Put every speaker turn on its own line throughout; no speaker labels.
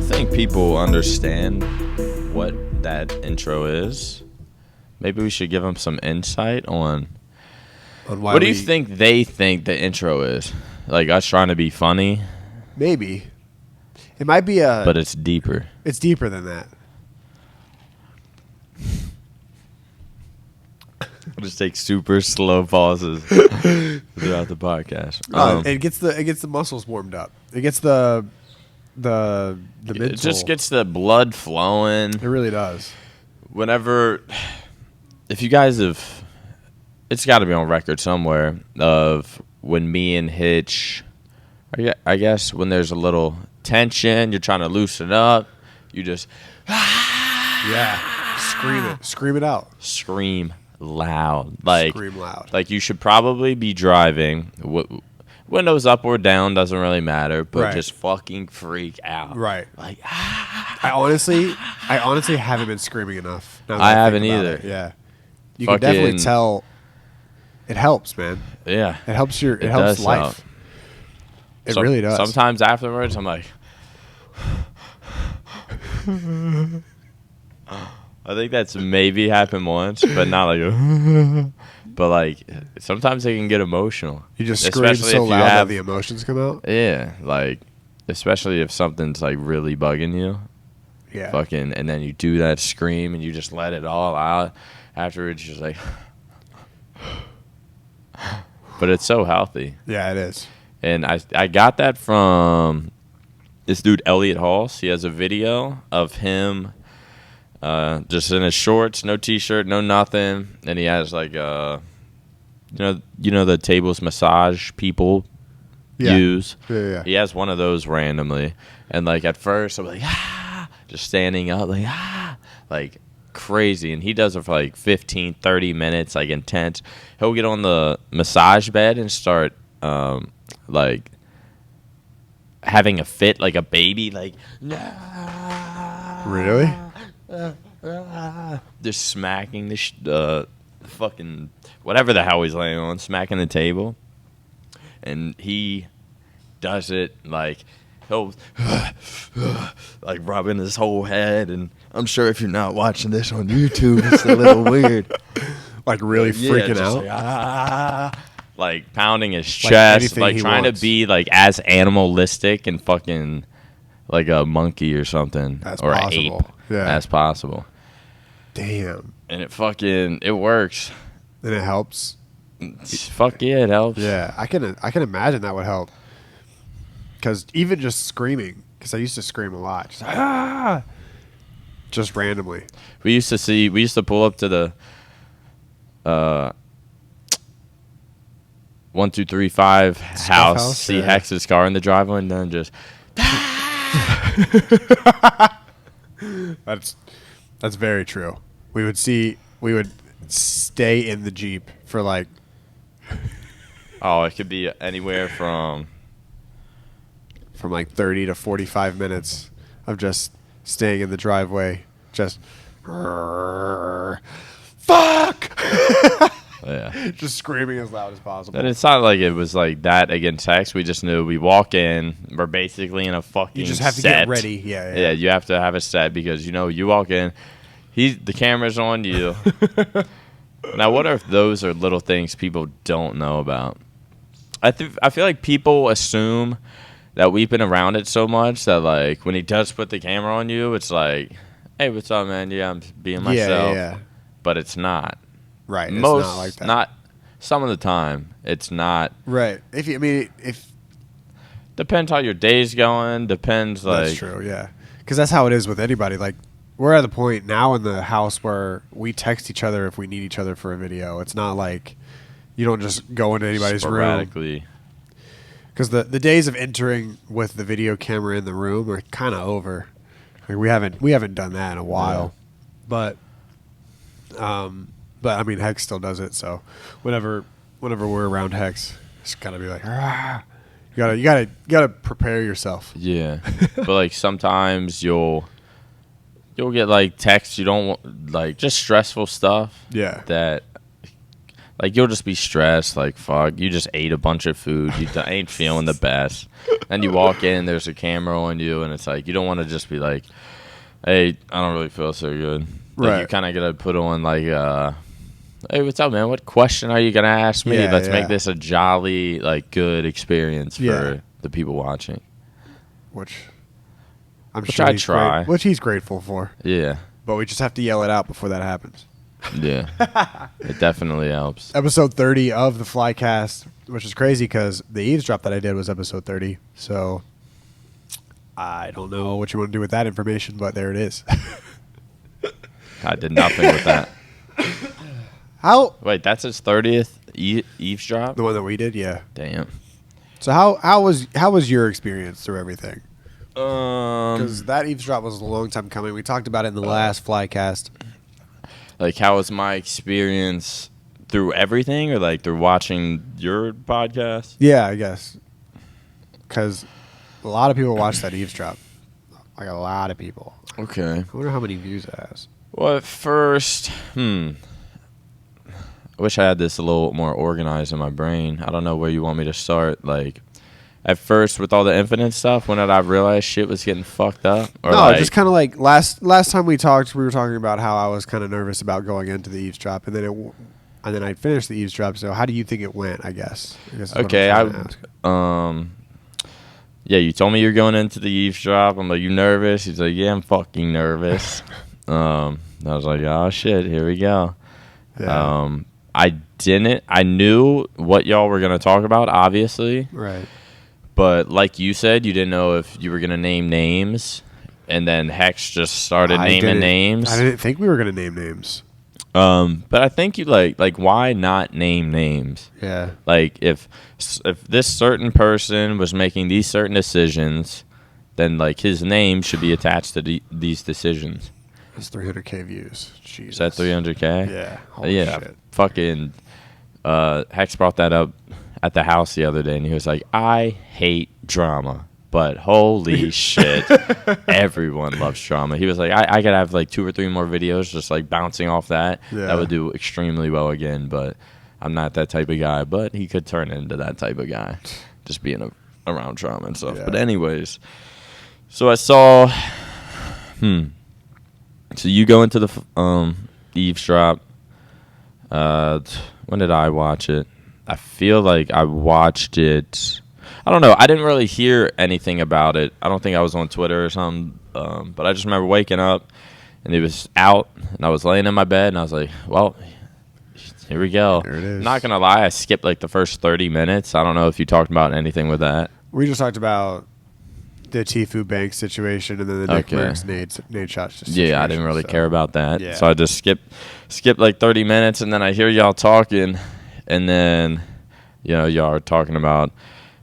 think people understand what that intro is. Maybe we should give them some insight on
why.
What do you think they think the intro is? Like us trying to be funny?
Maybe. It might be
but it's deeper.
It's deeper than that.
We'll just take super slow pauses throughout the podcast.
It gets the muscles warmed up. It gets the midsole.
It just gets the blood flowing.
It really does.
Whenever, if you guys have, it's got to be on record somewhere of when me and Hitch, I guess when there's a little tension, you're trying to loosen up, you just
scream it out,
scream loud, like
scream loud.
Like you should probably be driving, windows up or down doesn't really matter, but just fucking freak out,
right?
Like
I honestly haven't been screaming enough.
I haven't either.
Yeah, you can definitely tell. It helps, man.
Yeah,
it helps it helps life.
Help.
It really does.
Sometimes afterwards, I'm like, I think that's maybe happened once, but not like, but like sometimes they can get emotional.
You just scream so loud that the emotions come out.
Yeah, like especially if something's like really bugging you.
Yeah.
Fucking, and then you do that scream and you just let it all out. Afterwards, you're just like, but it's so healthy.
Yeah, it is.
And I got that from this dude, Elliot Halls. He has a video of him just in his shorts, no T-shirt, no nothing. And he has like, you know the tables massage people use?
Yeah.
He has one of those randomly. And like at first, I'm like, just standing up, like crazy. And he does it for like 15, 30 minutes, like intense. He'll get on the massage bed and start like having a fit like a baby, like
really
just smacking the fucking whatever the hell he's laying on, smacking the table. And he does it like he'll like rubbing his whole head. And I'm sure if you're not watching this on YouTube, it's a little weird,
like really freaking out,
like pounding his chest, like trying to be like as animalistic and fucking like a monkey or something, or an ape, as possible.
Damn.
And it works.
And it helps.
Fuck yeah, it helps.
Yeah, I can imagine that would help. Because even just screaming, because I used to scream a lot, just randomly.
We used to pull up to the 1235 house, see Hex's car in the driveway, and then just
that's very true. We would stay in the Jeep for like
it could be anywhere from
like 30 to 45 minutes of just staying in the driveway, just fuck.
Yeah.
Just screaming as loud as possible.
And it's not like it was like that against Hex. We just knew we walk in, we're basically in a fucking
You just have
set.
to get ready. Yeah,
you have to have a set because you walk in, the camera's on you. Now, what if those are little things people don't know about? I feel like people assume that we've been around it so much that like when he does put the camera on you, it's like, hey, what's up, man? Yeah, I'm being myself.
Yeah.
But it's not.
Right.
It's
not like that.
Not some of the time. It's not.
Right. If
depends how your day's going. Depends like.
That's true. Yeah. Because that's how it is with anybody. Like we're at the point now in the house where we text each other if we need each other for a video. It's not like you don't just go into anybody's
sporadically.
room. Because the days of entering with the video camera in the room are kind of over. Like, we haven't done that in a while, but I mean Hex still does it. So whenever we're around Hex, it's gotta be like, you gotta prepare yourself.
Yeah, but like sometimes you'll get like texts you don't want, like just stressful stuff.
Yeah.
That Like, you'll just be stressed, like, fuck, you just ate a bunch of food, you ain't feeling the best. And you walk in, there's a camera on you, and it's like, you don't want to just be like, hey, I don't really feel so good. Like,
Right.
you kind of got to put on, like, hey, what's up, man? What question are you going to ask me?
Yeah,
Let's
yeah.
make this a jolly, like, good experience for
Yeah.
the people watching.
Which I'm
Which
sure
I
he's
try.
which he's grateful for.
Yeah.
But we just have to yell it out before that happens.
Yeah. It definitely helps.
Episode 30 of the Flycast, which is crazy because the eavesdrop that I did was episode 30. So I don't know what you want to do with that information, but there it is.
I did nothing with that.
How
Wait, that's his 30th eavesdrop?
the one that we did, yeah.
Damn.
So how was your experience through everything? Because that eavesdrop was a long time coming. We talked about it in the last Flycast.
Like, how was my experience through everything, or like through watching your podcast?
Yeah, I guess. Because a lot of people watch that eavesdrop. Like a lot of people.
Okay.
I wonder how many views it has.
Well, at first, I wish I had this a little more organized in my brain. I don't know where you want me to start. Like, at first, with all the Infinite stuff, when did I realize shit was getting fucked up? Or
No,
like,
just kind of like last time we talked, we were talking about how I was kind of nervous about going into the eavesdrop, and then I finished the eavesdrop. So how do you think it went? I guess is what I'm
okay,
trying to ask.
yeah, you told me you're going into the eavesdrop. I'm like, you nervous? He's like, yeah, I'm fucking nervous. I was like, oh shit, here we go.
Yeah.
I knew what y'all were gonna talk about, obviously.
Right.
But like you said, you didn't know if you were going to name names, and then Hex just started naming names.
I didn't think we were gonna name names.
But I think you like why not name names?
Yeah.
Like if this certain person was making these certain decisions, then like his name should be attached to these decisions.
It's 300K views. Jesus.
Is that 300K?
Yeah. Holy
Yeah.
shit.
Fucking Hex brought that up at the house the other day, and he was like, I hate drama, but holy shit, everyone loves drama. He was like, I gotta have like 2 or 3 more videos just like bouncing off that.
Yeah.
That would do extremely well again, but I'm not that type of guy. But he could turn into that type of guy, just being around drama and stuff.
Yeah.
But anyways, so I saw so you go into the eavesdrop. When did I watch it? I feel like I watched it. I don't know. I didn't really hear anything about it. I don't think I was on Twitter or something. But I just remember waking up, and it was out, and I was laying in my bed, and I was like, well, here we go.
There it is.
Not going to lie, I skipped like the first 30 minutes. I don't know if you talked about anything with that.
We just talked about the Tfue Bank situation, and then the Nick
Okay.
Merckx Nate shot situation.
Yeah, I didn't really care about that.
Yeah.
So I just skipped like 30 minutes, and then I hear y'all talking, and then, y'all are talking about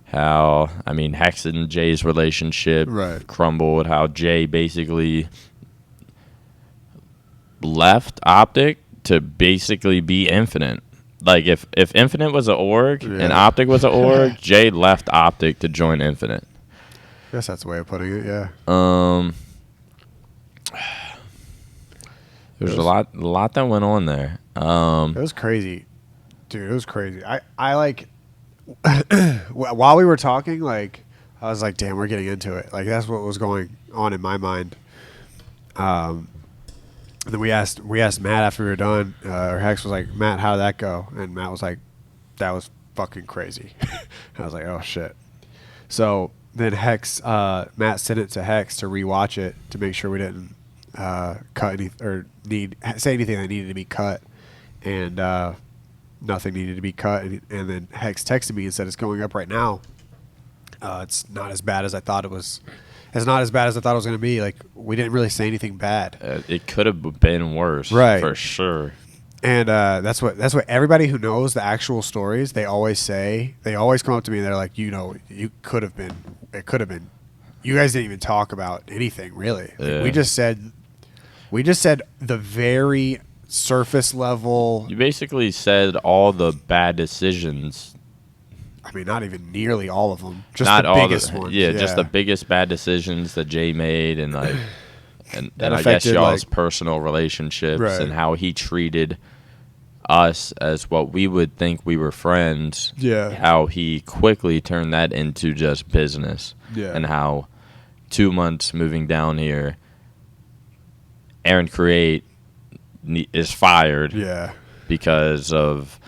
how, Hex and Jay's relationship
Right.
crumbled, how Jay basically left OpTic to basically be Infinite. Like, if Infinite was an org and
Yeah.
OpTic was an org, Jay left OpTic to join Infinite.
I guess that's the way of putting it. Yeah.
There's a lot that went on there.
It was crazy, dude. It was crazy. I like while we were talking, like I was like, damn, we're getting into it. Like that's what was going on in my mind. And then we asked Matt after we were done. Or Hex was like, Matt, how did that go? And Matt was like, that was fucking crazy. I was like, oh shit. So then Matt sent it to Hex to rewatch it to make sure we didn't cut any or say anything that needed to be cut, and nothing needed to be cut. And then Hex texted me and said it's going up right now. It's not as bad as I thought it was. It's not as bad as I thought it was going to be. Like we didn't really say anything bad.
It could have been worse,
Right.
For sure.
And that's what everybody who knows the actual stories, they always say. They always come up to me and they're like, you could have been. It could have been. You guys didn't even talk about anything really. Like,
Yeah.
we just said the very surface level.
You basically said all the bad decisions.
I mean, not even nearly all of them. Just
Not
the
all
biggest ones.
Yeah, just the biggest bad decisions that Jay made, and like, and
That
I guess
affected,
y'all's
like-
personal relationships
Right.
and how he treated us as what we would think we were friends.
Yeah.
How he quickly turned that into just business.
Yeah.
And how 2 months moving down here, Aaron Create is fired.
Yeah.
Because of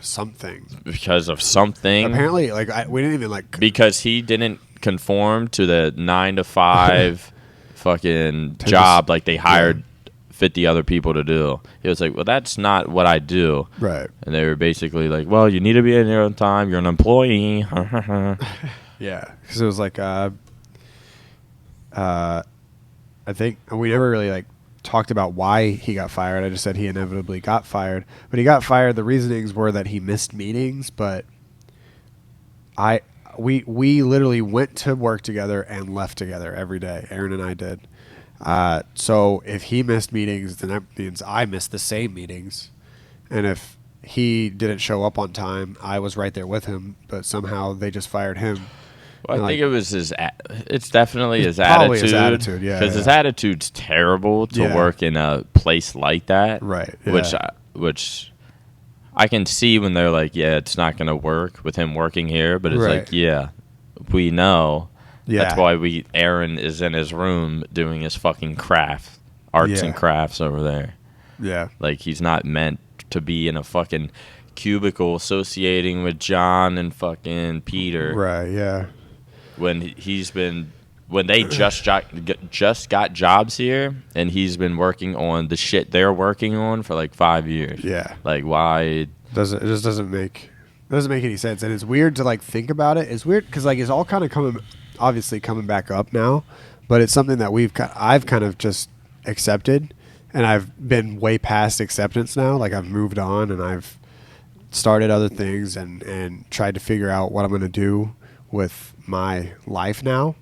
something.
Apparently,
we didn't even
because he didn't conform to the 9 to 5 fucking job like they hired 50 other people to do. He was like, well, that's not what I do.
Right.
And they were basically like, well, you need to be in your own time. You're an employee.
Yeah. Because it was like, I think we never really talked about why he got fired. I just said he inevitably got fired. But he got fired. The reasonings were that he missed meetings, but we literally went to work together and left together every day. Aaron and I did. So if he missed meetings, then that means I missed the same meetings. And if he didn't show up on time, I was right there with him, but somehow they just fired him.
Well, I think it was it's definitely his
probably
attitude.
His attitude, yeah.
Because his attitude's terrible to work in a place like that.
Right. Yeah.
Which I can see when they're like, yeah, it's not going to work with him working here. But it's like, yeah, we know. Yeah. That's why Aaron is in his room doing his fucking arts and crafts over there.
Yeah.
Like, he's not meant to be in a fucking cubicle associating with John and fucking Peter.
Right, yeah.
When they just got jobs here, and he's been working on the shit they're working on for 5 years.
Yeah.
Why?
It just doesn't make any sense, and it's weird to think about it. It's weird because it's all kind of coming back up now, but it's something that I've kind of just accepted, and I've been way past acceptance now. I've moved on, and I've started other things and tried to figure out what I'm going to do with my life now.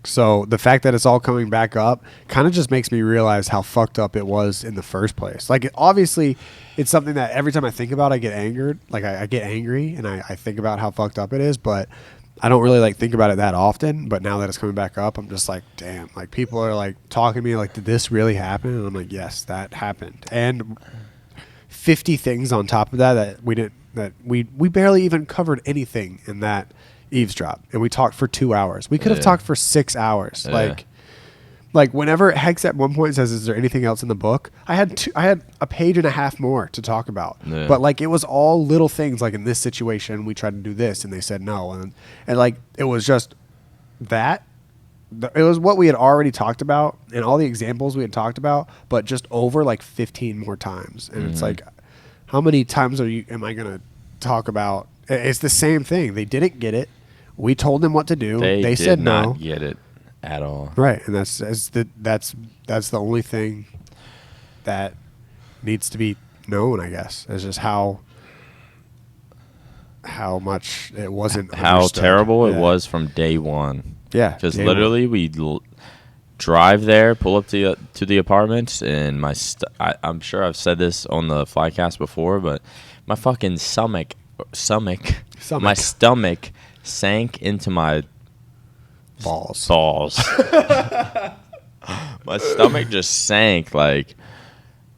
So the fact that it's all coming back up kind of just makes me realize how fucked up it was in the first place. Obviously, it's something that every time I think about, I get angered. I get angry, and I think about how fucked up it is, but I don't really think about it that often. But now that it's coming back up, I'm just damn. People are talking to me did this really happen? And I'm yes, that happened. And 50 things on top of that we barely even covered anything in that eavesdrop, and we talked for 2 hours. We could have talked for 6 hours. Whenever Hex at one point says, "Is there anything else in the book?" I had a page and a half more to talk about. Yeah. But it was all little things. In this situation, we tried to do this, and they said no, and it was just that. It was what we had already talked about, and all the examples we had talked about, but just over 15 more times. And it's how many times am I going to talk about? It's the same thing. They didn't get it. We told them what to do. They said no.
Did not get it at all.
Right, and that's the only thing that needs to be known, I guess. Is just how much it wasn't.
How
understood.
terrible it was from day one.
Yeah,
because literally we drive there, pull up to the apartments, and I'm sure I've said this on the Flycast before, but my fucking my stomach sank into my
balls.
My stomach just sank.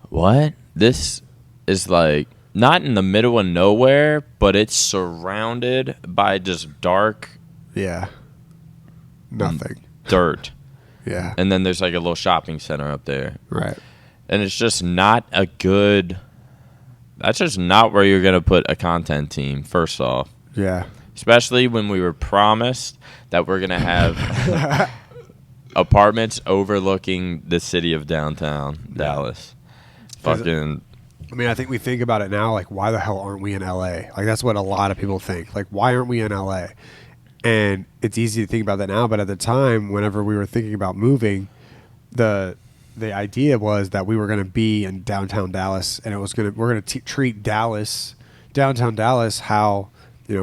What? This is not in the middle of nowhere, but it's surrounded by just dark.
Yeah. Nothing.
Dirt.
Yeah.
And then there's a little shopping center up there.
Right.
And it's just not a good. That's just not where you're going to put a content team, first off.
Yeah.
Especially when we were promised that we're going to have apartments overlooking the city of downtown Dallas. Fucking.
I think we think about it now, why the hell aren't we in LA? That's what a lot of people think. Why aren't we in LA? And it's easy to think about that now, but at the time, whenever we were thinking about moving, the idea was that we were going to be in downtown Dallas, and we're going to treat downtown Dallas, how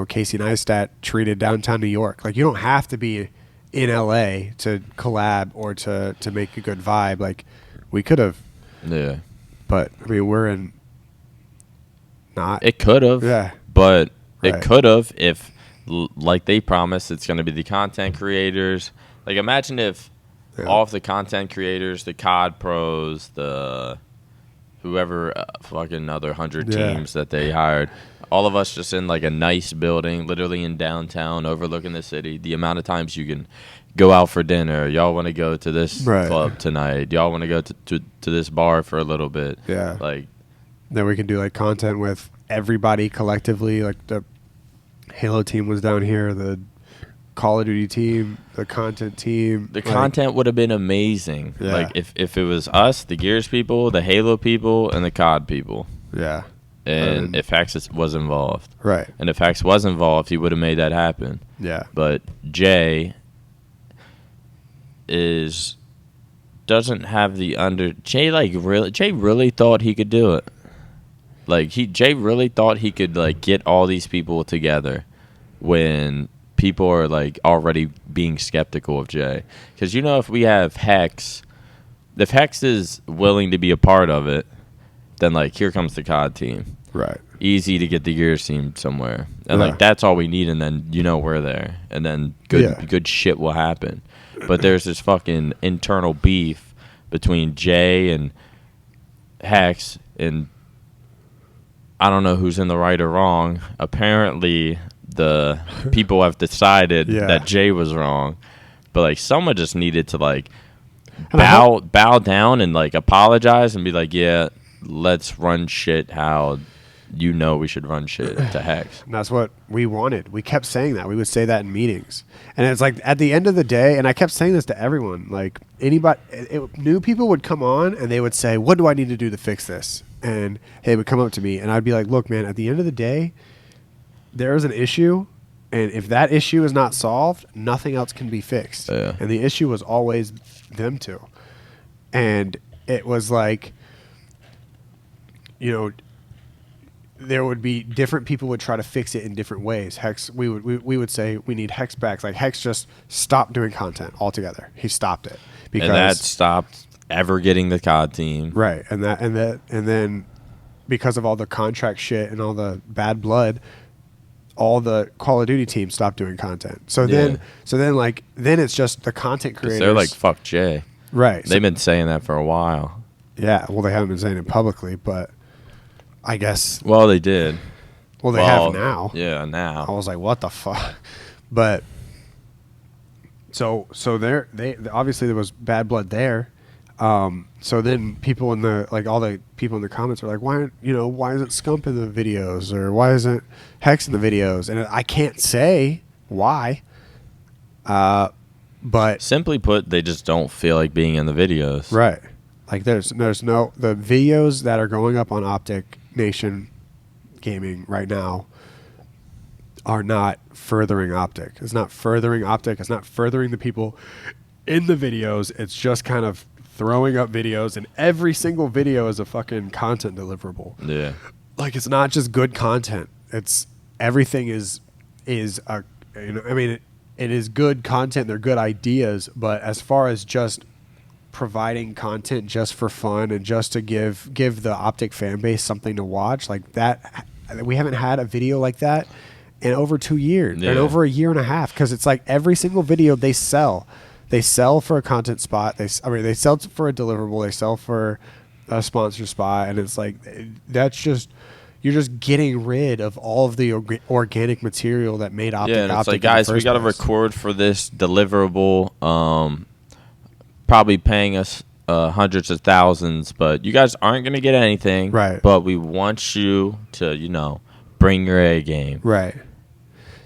Casey Neistat treated downtown New York. You don't have to be in LA to collab or to make a good vibe. We could have.
Yeah.
But we're in. Not.
It could have.
Yeah.
But
right.
It could have if. They promised, it's going to be the content creators. Imagine if all of the content creators, the COD pros, whoever fucking other 100
Yeah.
teams that they hired. All of us just in like a nice building, literally in downtown, overlooking the city. The amount of times you can go out for dinner. Y'all want to go to this
Right.
club tonight. Y'all want to go to this bar for a little bit.
Yeah.
Like,
Then we can do like content with everybody collectively. Like the Halo team was down here, the Call of Duty team, the content team.
the
like,
content would have been amazing.
Yeah.
Like if it was us, the Gears people, the Halo people, and the COD people.
Yeah.
And if Hex was involved.
Right.
And if Hex was involved, he would have made that happen.
Yeah.
But Jay doesn't have the Jay really thought he could do it. Like Jay really thought he could like get all these people together when people are like already being skeptical of Jay. Because if we have Hex, if Hex is willing to be a part of it, then like here comes the COD team.
Right.
Easy to get the Gears team somewhere. And
Yeah.
like that's all we need, and then we're there. And then good shit will happen. But there's this fucking internal beef between Jay and Hex, and I don't know who's in the right or wrong. Apparently the people have decided
Yeah.
that Jay was wrong. But like someone just needed to like
And I
bow down and like apologize and be like, yeah, let's run shit how we should run shit to Hex.
And that's what we wanted. We kept saying that. We would say that in meetings. And it's like at the end of the day, and I kept saying this to everyone, like anybody, new people would come on and they would say, what do I need to do to fix this? And they would come up to me and I'd be like, look, man, at the end of the day, there is an issue. And if that issue is not solved, nothing else can be fixed.
Yeah.
And the issue was always them two. And it was like, there would be different people would try to fix it in different ways. Hex, we would say we need Hex back. Like Hex just stopped doing content altogether. He stopped it because
And that stopped ever getting the COD team.
right, and then because of all the contract shit and all the bad blood, all the Call of Duty teams stopped doing content. So then it's just the content
'Cause
creators.
they're like, fuck Jay.
right.
They've been saying that for a while.
Yeah, well, they haven't been saying it publicly, but I guess.
Well, they did.
Well, they have now.
Yeah, now.
I was like, what the fuck? But so they obviously there was bad blood there. So then people in the all the people in the comments are like, why isn't Scump in the videos, or why isn't Hex in the videos? And I can't say why. But
Simply put, they just don't feel like being in the videos.
right, like there's no the videos that are going up on OpTic Nation Gaming right now are not furthering OpTic. It's not furthering OpTic. It's not furthering the people in the videos. It's just kind of throwing up videos, and every single video is a fucking content deliverable.
Yeah.
Like it's not just good content. It's everything is a it is good content. They're good ideas, but as far as just providing content just for fun and just to give the OpTic fan base something to watch, like that, we haven't had a video like that in over 2 years,
Yeah.
and over a year and a half, because it's like every single video they sell for a content spot. They sell for a deliverable. They sell for a sponsor spot, and it's like that's just. You're just getting rid of all of the organic material that made OpTic.
Yeah, and it's
OpTic
like, guys, we got to record for this deliverable. Probably paying us hundreds of thousands, but you guys aren't going to get anything.
Right.
But we want you to, bring your A game.
Right.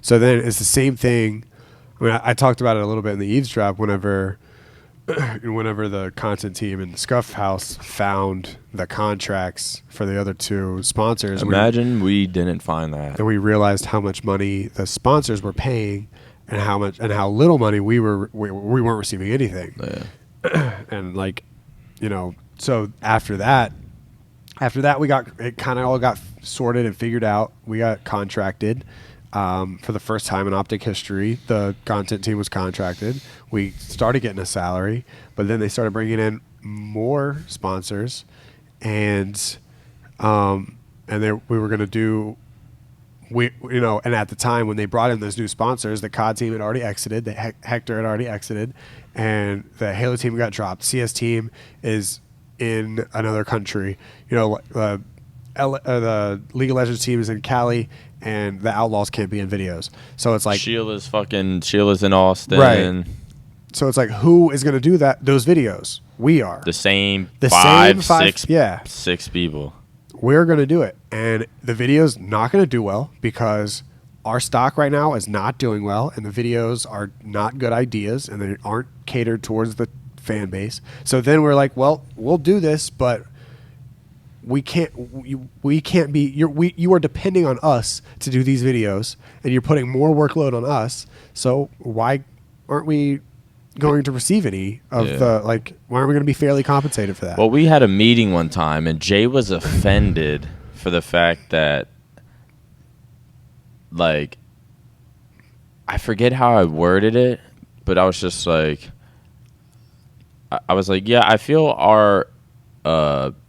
So then it's the same thing. I mean, I talked about it a little bit in the eavesdrop whenever the content team in the Scuff House found the contracts for the other two sponsors.
Imagine we didn't find that.
And we realized how much money the sponsors were paying, and how little money we weren't receiving anything.
Yeah.
And so after that it kind of all got sorted and figured out. We got contracted. For the first time in OpTic history, the content team was contracted. We started getting a salary, but then they started bringing in more sponsors, and we were going to do, and at the time when they brought in those new sponsors, the COD team had already exited, the Hector had already exited, and the Halo team got dropped. CS team is in another country. You know, the League of Legends team is in Cali, and the Outlaws can't be in videos. So it's like
Sheila's in Austin.
Right. So it's like, who is going to do those videos? We are.
The same six people.
We're going to do it. And the video's not going to do well because our stock right now is not doing well, and the videos are not good ideas, and they aren't catered towards the fan base. So then we're like, well, we'll do this, but we can't be. You are depending on us to do these videos, and you're putting more workload on us. So why aren't we going to receive any of why aren't we going to be fairly compensated for that?
Well, we had a meeting one time, and Jay was offended for the fact that, like, I forget how I worded it, but I was just like, I was like, yeah, I feel our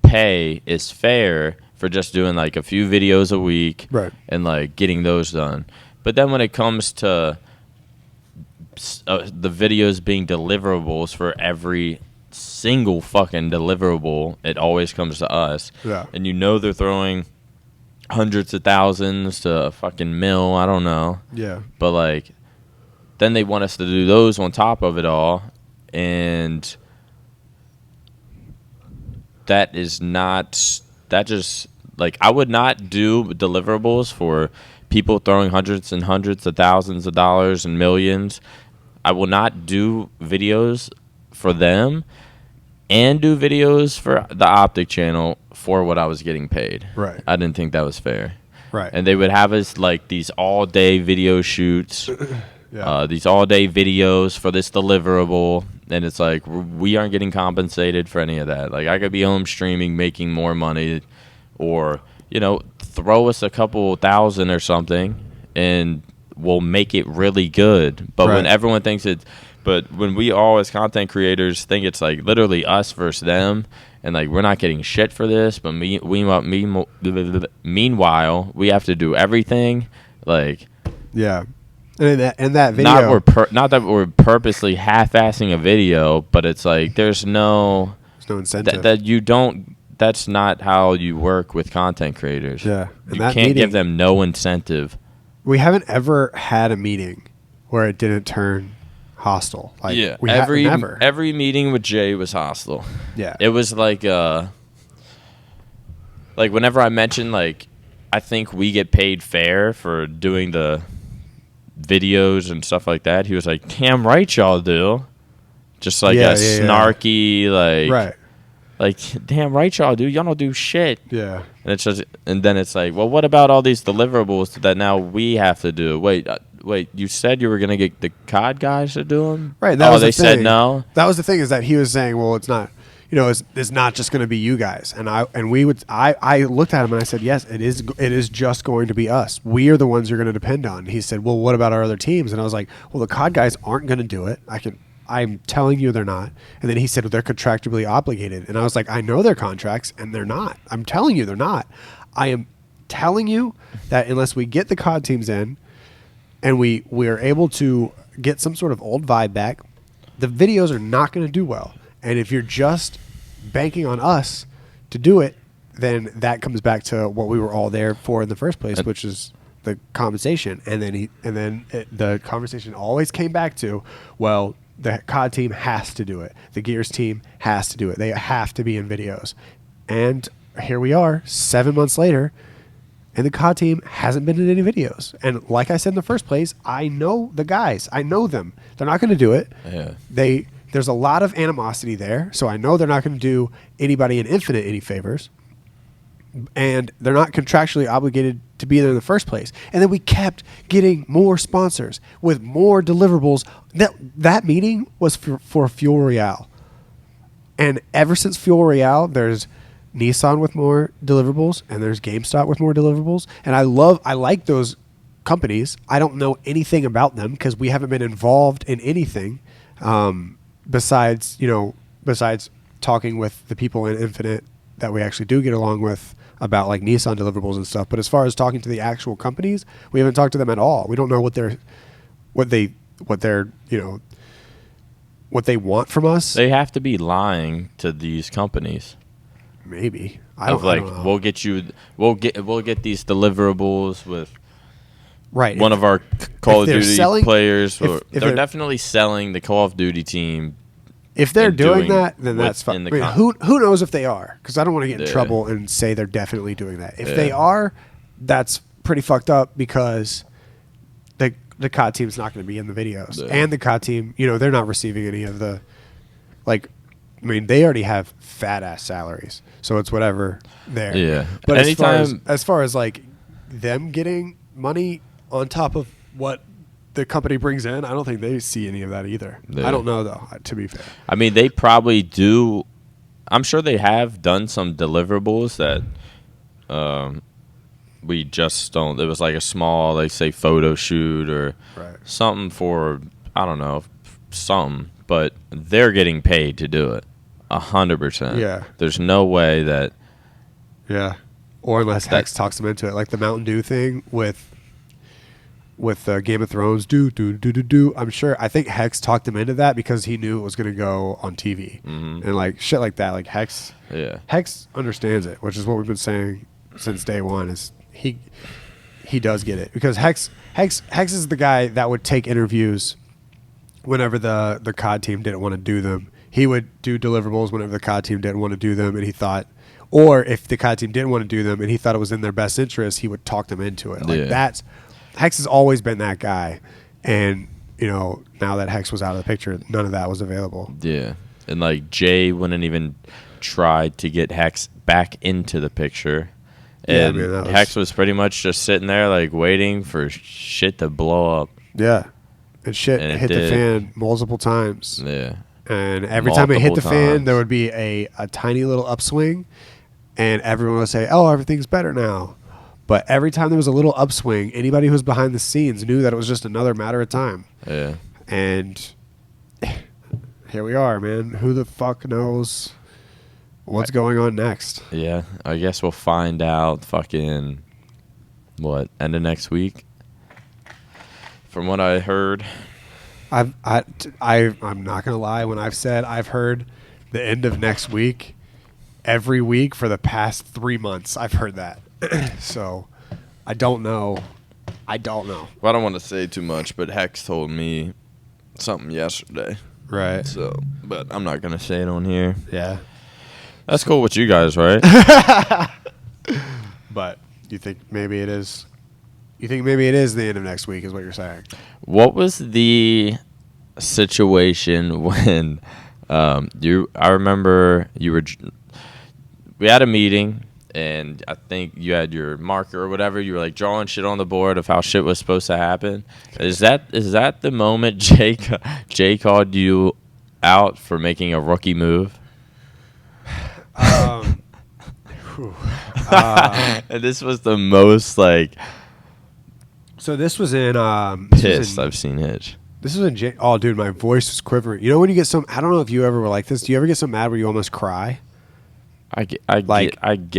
pay is fair for just doing like a few videos a week,
right,
and like getting those done. But then when it comes to the videos being deliverables for every single fucking deliverable, it always comes to us.
Yeah.
And you know they're throwing hundreds of thousands to a fucking mil, I don't know.
Yeah.
But like, then they want us to do those on top of it all, and that just like, I would not do deliverables for people throwing hundreds and hundreds of thousands of dollars and millions. I will not do videos for them and do videos for the OpTic channel for what I was getting paid.
Right.
I didn't think that was fair.
Right.
And they would have us like these all-day video shoots, these all-day videos for this deliverable, and it's like, we aren't getting compensated for any of that. Like, I could be home streaming, making more money, or, you know, throw us a couple thousand or something, and we'll make it really good. But when everyone thinks when we all as content creators think it's like literally us versus them, and like, we're not getting shit for this, but meanwhile we have to do everything. Like,
yeah. And in that video,
not that we're purposely half-assing a video, but it's like there's no
incentive
that you don't. That's not how you work with content creators.
Yeah,
you can't give them no incentive.
We haven't ever had a meeting where it didn't turn hostile. Like,
every meeting with Jay was hostile.
Yeah,
it was like whenever I mentioned, like, I think we get paid fair for doing the videos and stuff like that, he was like, damn right y'all do. Just like snarky, like,
right.
Like, damn right y'all do. Y'all don't do shit.
Yeah.
And it's just, and then it's like, well, what about all these deliverables that now we have to do? Wait, you said you were gonna get the COD guys to do them,
right?
They said no.
That was the thing, is that he was saying, well, it's not. You know, it's not just going to be you guys. And I looked at him and I said, yes, it is just going to be us. We are the ones you're going to depend on. He said, well, what about our other teams? And I was like, well, the COD guys aren't going to do it. I'm telling you they're not. And then he said, well, they're contractually obligated. And I was like, I know their contracts, and they're not. I'm telling you they're not. I am telling you that unless we get the COD teams in and we are able to get some sort of old vibe back, the videos are not going to do well. And if you're just banking on us to do it, then that comes back to what we were all there for in the first place, which is the compensation. And then the conversation always came back to, well, the COD team has to do it. The Gears team has to do it. They have to be in videos. And here we are 7 months later, and the COD team hasn't been in any videos. And like I said in the first place, I know the guys. I know them. They're not going to do it.
Yeah.
There's a lot of animosity there, so I know they're not going to do anybody in Infinite any favors. And they're not contractually obligated to be there in the first place. And then we kept getting more sponsors with more deliverables. That meeting was for Fuel Royale. And ever since Fuel Royale, there's Nissan with more deliverables, and there's GameStop with more deliverables. And I like those companies. I don't know anything about them because we haven't been involved in anything. Besides talking with the people in Infinite that we actually do get along with about like Nissan deliverables and stuff. But as far as talking to the actual companies, we haven't talked to them at all. We don't know what their what they want from us.
They have to be lying to these companies.
Maybe
I don't know. We'll get these deliverables with one of our Call of Duty players. If they're definitely selling the Call of Duty team.
If they're doing that, then that's fine. Who knows if they are? Because I don't want to get in trouble and say they're definitely doing that. If they are, that's pretty fucked up because the COD team's not going to be in the videos. Yeah. And the COD team, they're not receiving any of the, they already have fat-ass salaries. So it's whatever there. Yeah. But as far as them getting money on top of what the company brings in, I don't think they see any of that either. Yeah. I don't know, though, to be fair.
I mean, they probably do. I'm sure they have done some deliverables that we just don't. It was like a small, say, photo shoot or something for, I don't know, something. But they're getting paid to do it. 100%.
Yeah.
There's no way that.
Yeah. Or unless Hex talks them into it. Like the Mountain Dew thing with Game of Thrones. I think Hex talked him into that because he knew it was going to go on TV. Mm-hmm. And shit like that. Like Hex. Yeah. Hex understands it, which is what we've been saying since day one. Is he does get it because Hex is the guy that would take interviews whenever the COD team didn't want to do them. He would do deliverables whenever the COD team didn't want to do them, and he thought, or if the COD team didn't want to do them and he thought it was in their best interest, he would talk them into it. Hex has always been that guy, and now that Hex was out of the picture, none of that was available.
Yeah, and Jay wouldn't even try to get Hex back into the picture. And Hex was pretty much just sitting there, waiting for shit to blow up.
Yeah. And shit hit the fan multiple times. Yeah. And every time it hit the fan, there would be a tiny little upswing, and everyone would say, oh, everything's better now. But every time there was a little upswing, anybody who was behind the scenes knew that it was just another matter of time. Yeah. And here we are, man. Who the fuck knows what's going on next?
Yeah, I guess we'll find out fucking, end of next week? From what I heard.
I'm not going to lie. When I've said I've heard the end of next week, every week for the past 3 months, I've heard that. So I don't know. Well,
I don't want to say too much, but Hex told me something yesterday.
Right.
So, but I'm not going to say it on here.
Yeah.
That's cool with you guys, right?
But you think maybe it is? You think maybe it is the end of next week is what you're saying?
What was the situation when I remember we had a meeting and I think you had your marker or whatever. You were drawing shit on the board of how shit was supposed to happen. Is that the moment Jay called you out for making a rookie move? And this was the most
So this was in
pissed I've seen Hitch.
This was in oh dude, my voice was quivering. You know when you get I don't know if you ever were like this. Do you ever get so mad where you almost cry?
I get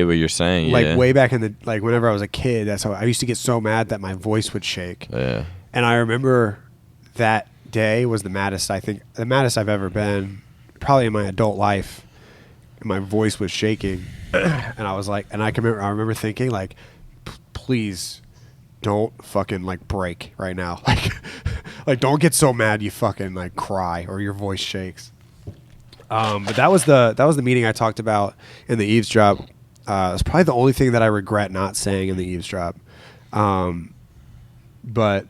what you're saying.
Way back in the whenever I was a kid, that's how I used to get so mad that my voice would shake. Yeah. And I remember that day was the maddest I've ever been, probably in my adult life. My voice was shaking, and I was and I remember thinking please don't fucking break right now. Don't get so mad you fucking cry or your voice shakes. But that was the meeting I talked about in the eavesdrop. It's probably the only thing that I regret not saying in the eavesdrop. But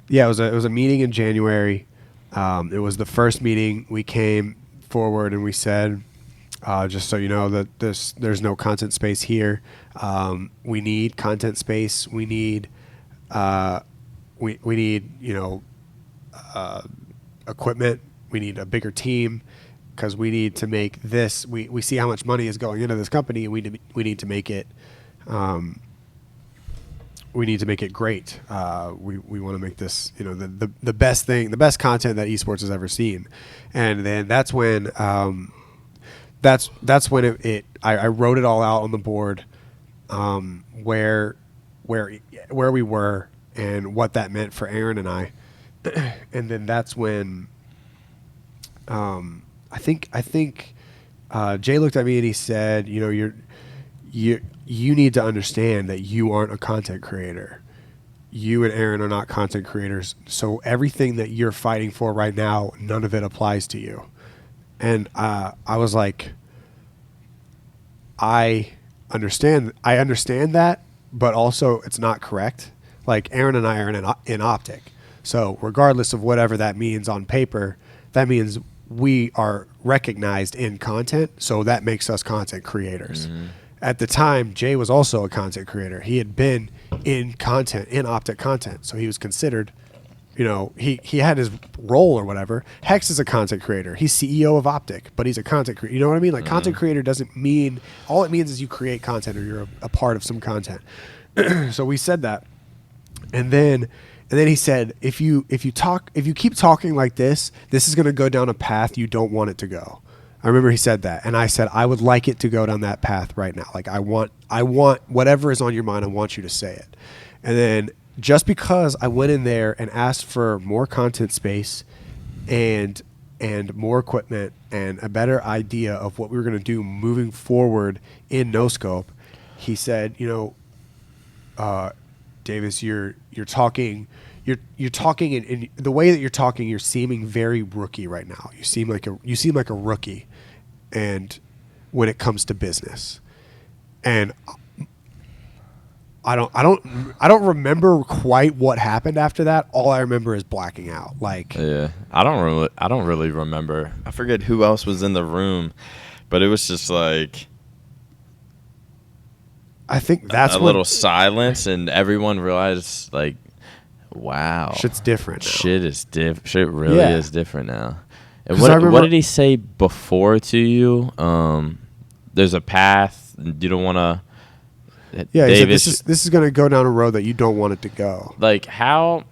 yeah, it was a meeting in January. It was the first meeting. We came forward and we said, just so you know that there's no content space here. We need content space. We need we need equipment. We need a bigger team because we need to make this. We see how much money is going into this company, and we need to make it. We need to make it great. We want to make this the best thing, the best content that esports has ever seen, and then that's when that's when I wrote it all out on the board, where we were and what that meant for Aaron and I, and then that's when I think Jay looked at me and he said, you know, you need to understand that you aren't a content creator. You and Aaron are not content creators. So everything that you're fighting for right now, none of it applies to you. And I was like, I understand that, but also it's not correct. Like Aaron and I are in OpTic. So regardless of whatever that means on paper, that means we are recognized in content. So that makes us content creators. Mm-hmm. At the time, Jay was also a content creator. He had been in content, in OpTic content. So he was considered, you know, he had his role or whatever. Hex is a content creator. He's CEO of OpTic, but he's a content creator. You know what I mean? Like content creator doesn't mean, all it means is you create content or you're a part of some content. So we said that. And then he said, if you keep talking like this is going to go down a path you don't want it to go. I remember he said that, and I said I would like it to go down that path right now. Like I want whatever is on your mind. I want you to say it. And then just because I went in there and asked for more content space, and more equipment and a better idea of what we were going to do moving forward in No Scope, he said, you know, Davis, you're talking in the way that you're talking, you're seeming very rookie right now. You seem like a rookie, and when it comes to business, and I don't remember quite what happened after that. All I remember is blacking out. Like
yeah, I don't really remember. I forget who else was in the room, but it was just like.
I think that's
a little silence, and everyone realized, like, wow,
shit's different now.
Shit really is different now. And what did he say before to you? There's a path. You don't want to.
Yeah, Davis, he said, this is going to go down a road that you don't want it to go.
Like how?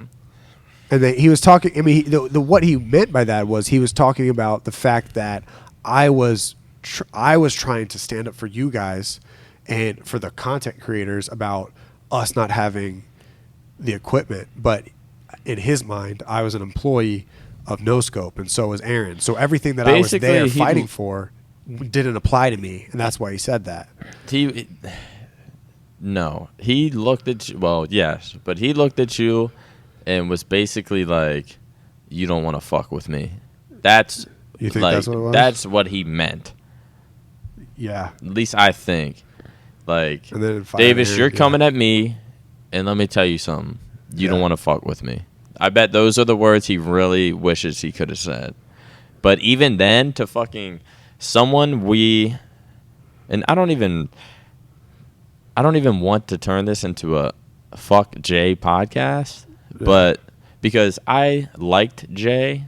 And then he was talking. I mean, what he meant by that was he was talking about the fact that I was trying to stand up for you guys and for the content creators about us not having the equipment. But in his mind, I was an employee of No Scope, and so was Aaron. So everything that I was there fighting for didn't apply to me, and that's why he said that.
No, he looked at you. Well, yes, but he looked at you and was basically like, "You don't want to fuck with me."
You think that's what it was?
That's what he meant.
Yeah.
At least I think. Like, Davis,
Aaron,
you're coming at me, and let me tell you something. You don't want to fuck with me. I bet those are the words he really wishes he could have said. But even then, to fucking someone and I don't even want to turn this into a fuck Jay podcast, but because I liked Jay,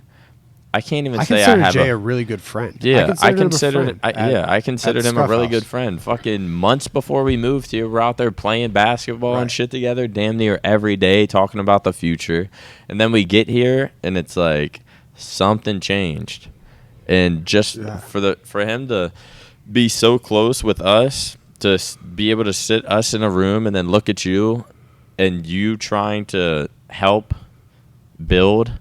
I can't even say I have
Jay a really good friend.
Yeah, I considered him a really good friend. Fucking months before we moved here, we're out there playing basketball and shit together damn near every day, talking about the future. And then we get here, and it's like something changed. And just for him to be so close with us, to be able to sit us in a room and then look at you, and you trying to help build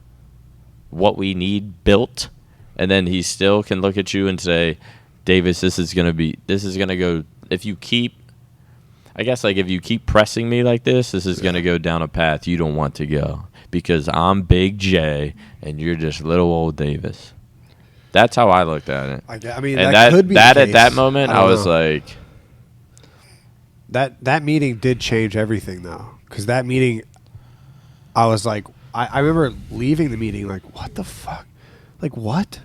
what we need built, and then he still can look at you and say, Davis, this is gonna go, if you keep pressing me like this is gonna go down a path you don't want to go, because I'm Big J and you're just little old Davis. That's how I looked at it.
I mean,
and
that could be the case.
At that moment I was like,
that meeting did change everything though, because that meeting, I was like, I remember leaving the meeting like, what the fuck? Like, what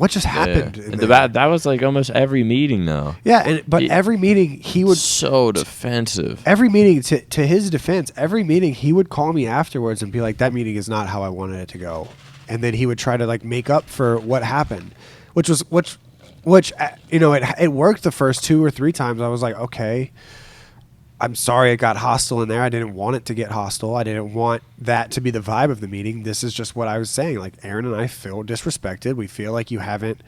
just happened?
Yeah. That was like almost every meeting though.
Yeah, but every meeting he would...
So defensive.
Every meeting, to his defense, every meeting he would call me afterwards and be like, that meeting is not how I wanted it to go. And then he would try to like make up for what happened, which you know, it worked the first 2 or 3 times. I was like, okay, I'm sorry it got hostile in there. I didn't want it to get hostile. I didn't want that to be the vibe of the meeting. This is just what I was saying. Like, Aaron and I feel disrespected. We feel like you haven't,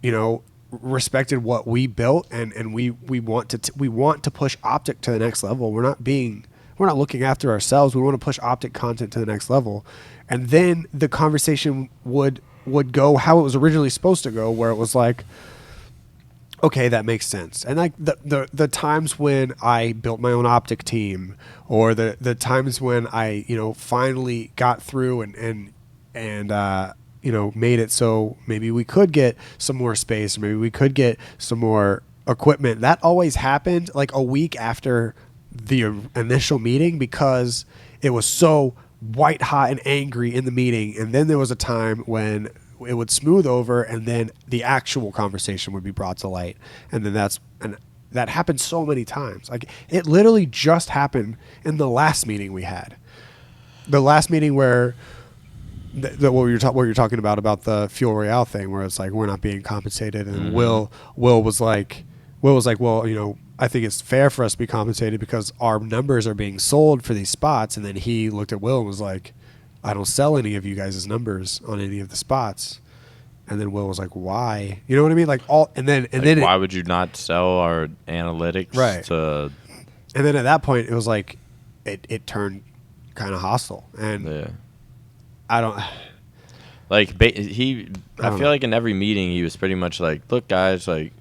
you know, respected what we built, and we want to push OpTic to the next level. We're not looking after ourselves. We want to push OpTic content to the next level. And then the conversation would would go how it was originally supposed to go, where it was like, okay, that makes sense. And like the times when I built my own OpTic team, or the times when I, finally got through and made it so maybe we could get some more space, or maybe we could get some more equipment. That always happened like a week after the initial meeting, because it was so white hot and angry in the meeting. And then there was a time when it would smooth over, and then the actual conversation would be brought to light. And then that happened so many times. Like, it literally just happened in the last meeting we had. The last meeting where what you're talking about the Fuel Royale thing, where it's like, we're not being compensated. And Will was like, well, I think it's fair for us to be compensated because our numbers are being sold for these spots. And then he looked at Will and was like, I don't sell any of you guys' numbers on any of the spots. And then Will was like, why? You know what I mean? Like,
why would you not sell our analytics?
Right.
And
then at that point, it was like, it turned kind of hostile. And I don't
like, I feel like in every meeting he was pretty much like, look guys, like,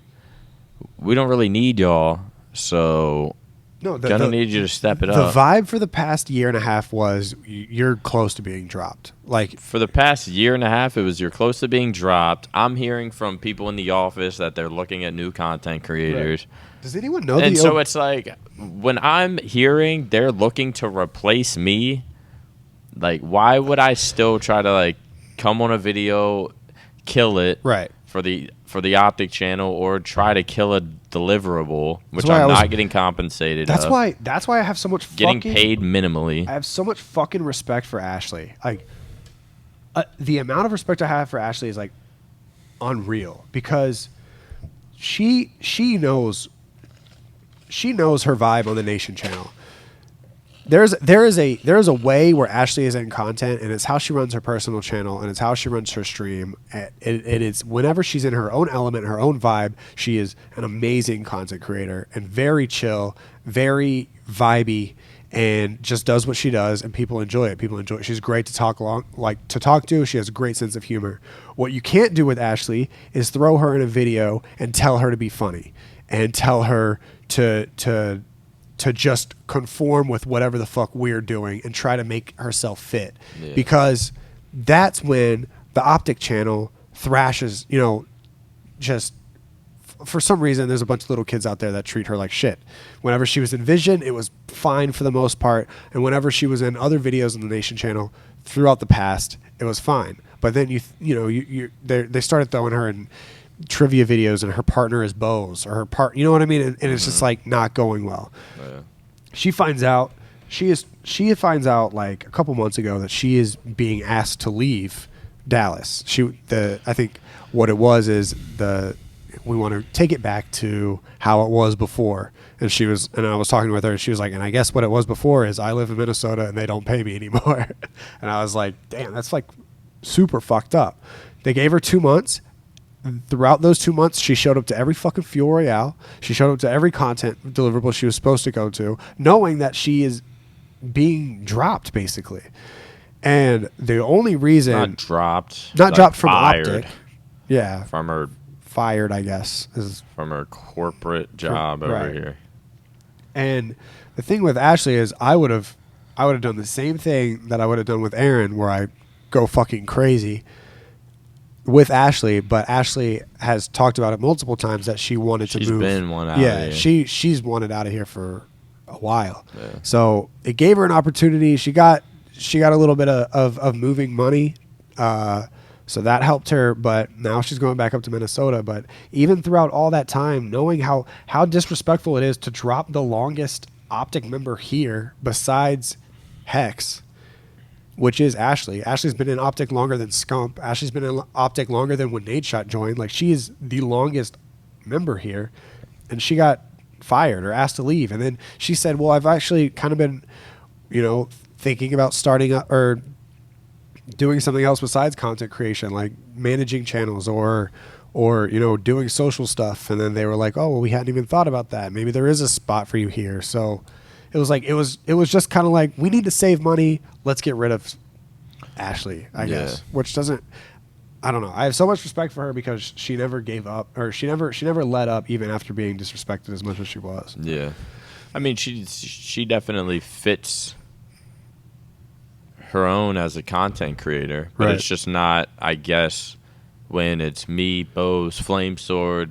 we don't really need y'all. So gonna need you to step it up.
The vibe for the past year and a half was, you're close to being dropped. Like,
for the past year and a half, it was, you're close to being dropped. I'm hearing from people in the office that they're looking at new content creators.
Right. Does anyone know?
And so it's like, when I'm hearing they're looking to replace me, like, why would I still try to like come on a video, kill it,
right,
for the OpTic channel, or try to kill a deliverable, which I'm not getting compensated.
That's why I have so much
getting paid minimally.
I have so much fucking respect for Ashley. Like, the amount of respect I have for Ashley is like unreal, because she knows her vibe on the Nation channel. There is a way where Ashley is in content, and it's how she runs her personal channel, and it's how she runs her stream. It is whenever she's in her own element, her own vibe, she is an amazing content creator and very chill, very vibey, and just does what she does, and people enjoy it. She's great to talk to. She has a great sense of humor. What you can't do with Ashley is throw her in a video and tell her to be funny, and tell her to just conform with whatever the fuck we're doing and try to make herself fit. Yeah. Because that's when the OpTic channel thrashes, just for some reason, there's a bunch of little kids out there that treat her like shit. Whenever she was in Vision, it was fine for the most part. And whenever she was in other videos on the Nation channel throughout the past, it was fine. But then they started throwing her in trivia videos, and her partner is Bose, or you know what I mean? And it's just like not going well. Oh, yeah. She finds out like a couple months ago that she is being asked to leave Dallas. I think what it was is we want to take it back to how it was before. And I was talking with her, and she was like, and I guess what it was before is I live in Minnesota and they don't pay me anymore. And I was like, damn, that's like super fucked up. They gave her 2 months. Throughout those 2 months, she showed up to every fucking Fuel Royale. She showed up to every content deliverable she was supposed to go to, knowing that she is being dropped, basically. And the only reason...
Not dropped
from
fired.
OpTic. Yeah.
From her...
Fired, I guess.
From her corporate job over here.
And the thing with Ashley is I would have done the same thing that I would have done with Aaron, where I go fucking crazy with Ashley, but Ashley has talked about it multiple times that she wanted to move.
She's been one out of
here. She's wanted out of here for a while. Yeah. So it gave her an opportunity. She got a little bit of moving money, so that helped her, but now she's going back up to Minnesota. But even throughout all that time, knowing how disrespectful it is to drop the longest OpTic member here besides Hex, which is Ashley. Ashley's been in OpTic longer than Scump. Ashley's been in OpTic longer than when Nadeshot joined. Like, she is the longest member here, and she got fired or asked to leave. And then she said, well, I've actually kind of been, thinking about starting up or doing something else besides content creation, like managing channels or doing social stuff. And then they were like, oh, well, we hadn't even thought about that. Maybe there is a spot for you here. So it was like, it was just kind of like, we need to save money. Let's get rid of Ashley, I guess, which doesn't, I don't know. I have so much respect for her because she never gave up, or she never let up even after being disrespected as much as she was.
Yeah. I mean, she definitely fits her own as a content creator, but
Right.
it's just not, I guess, when it's me, Bose, Flamesword,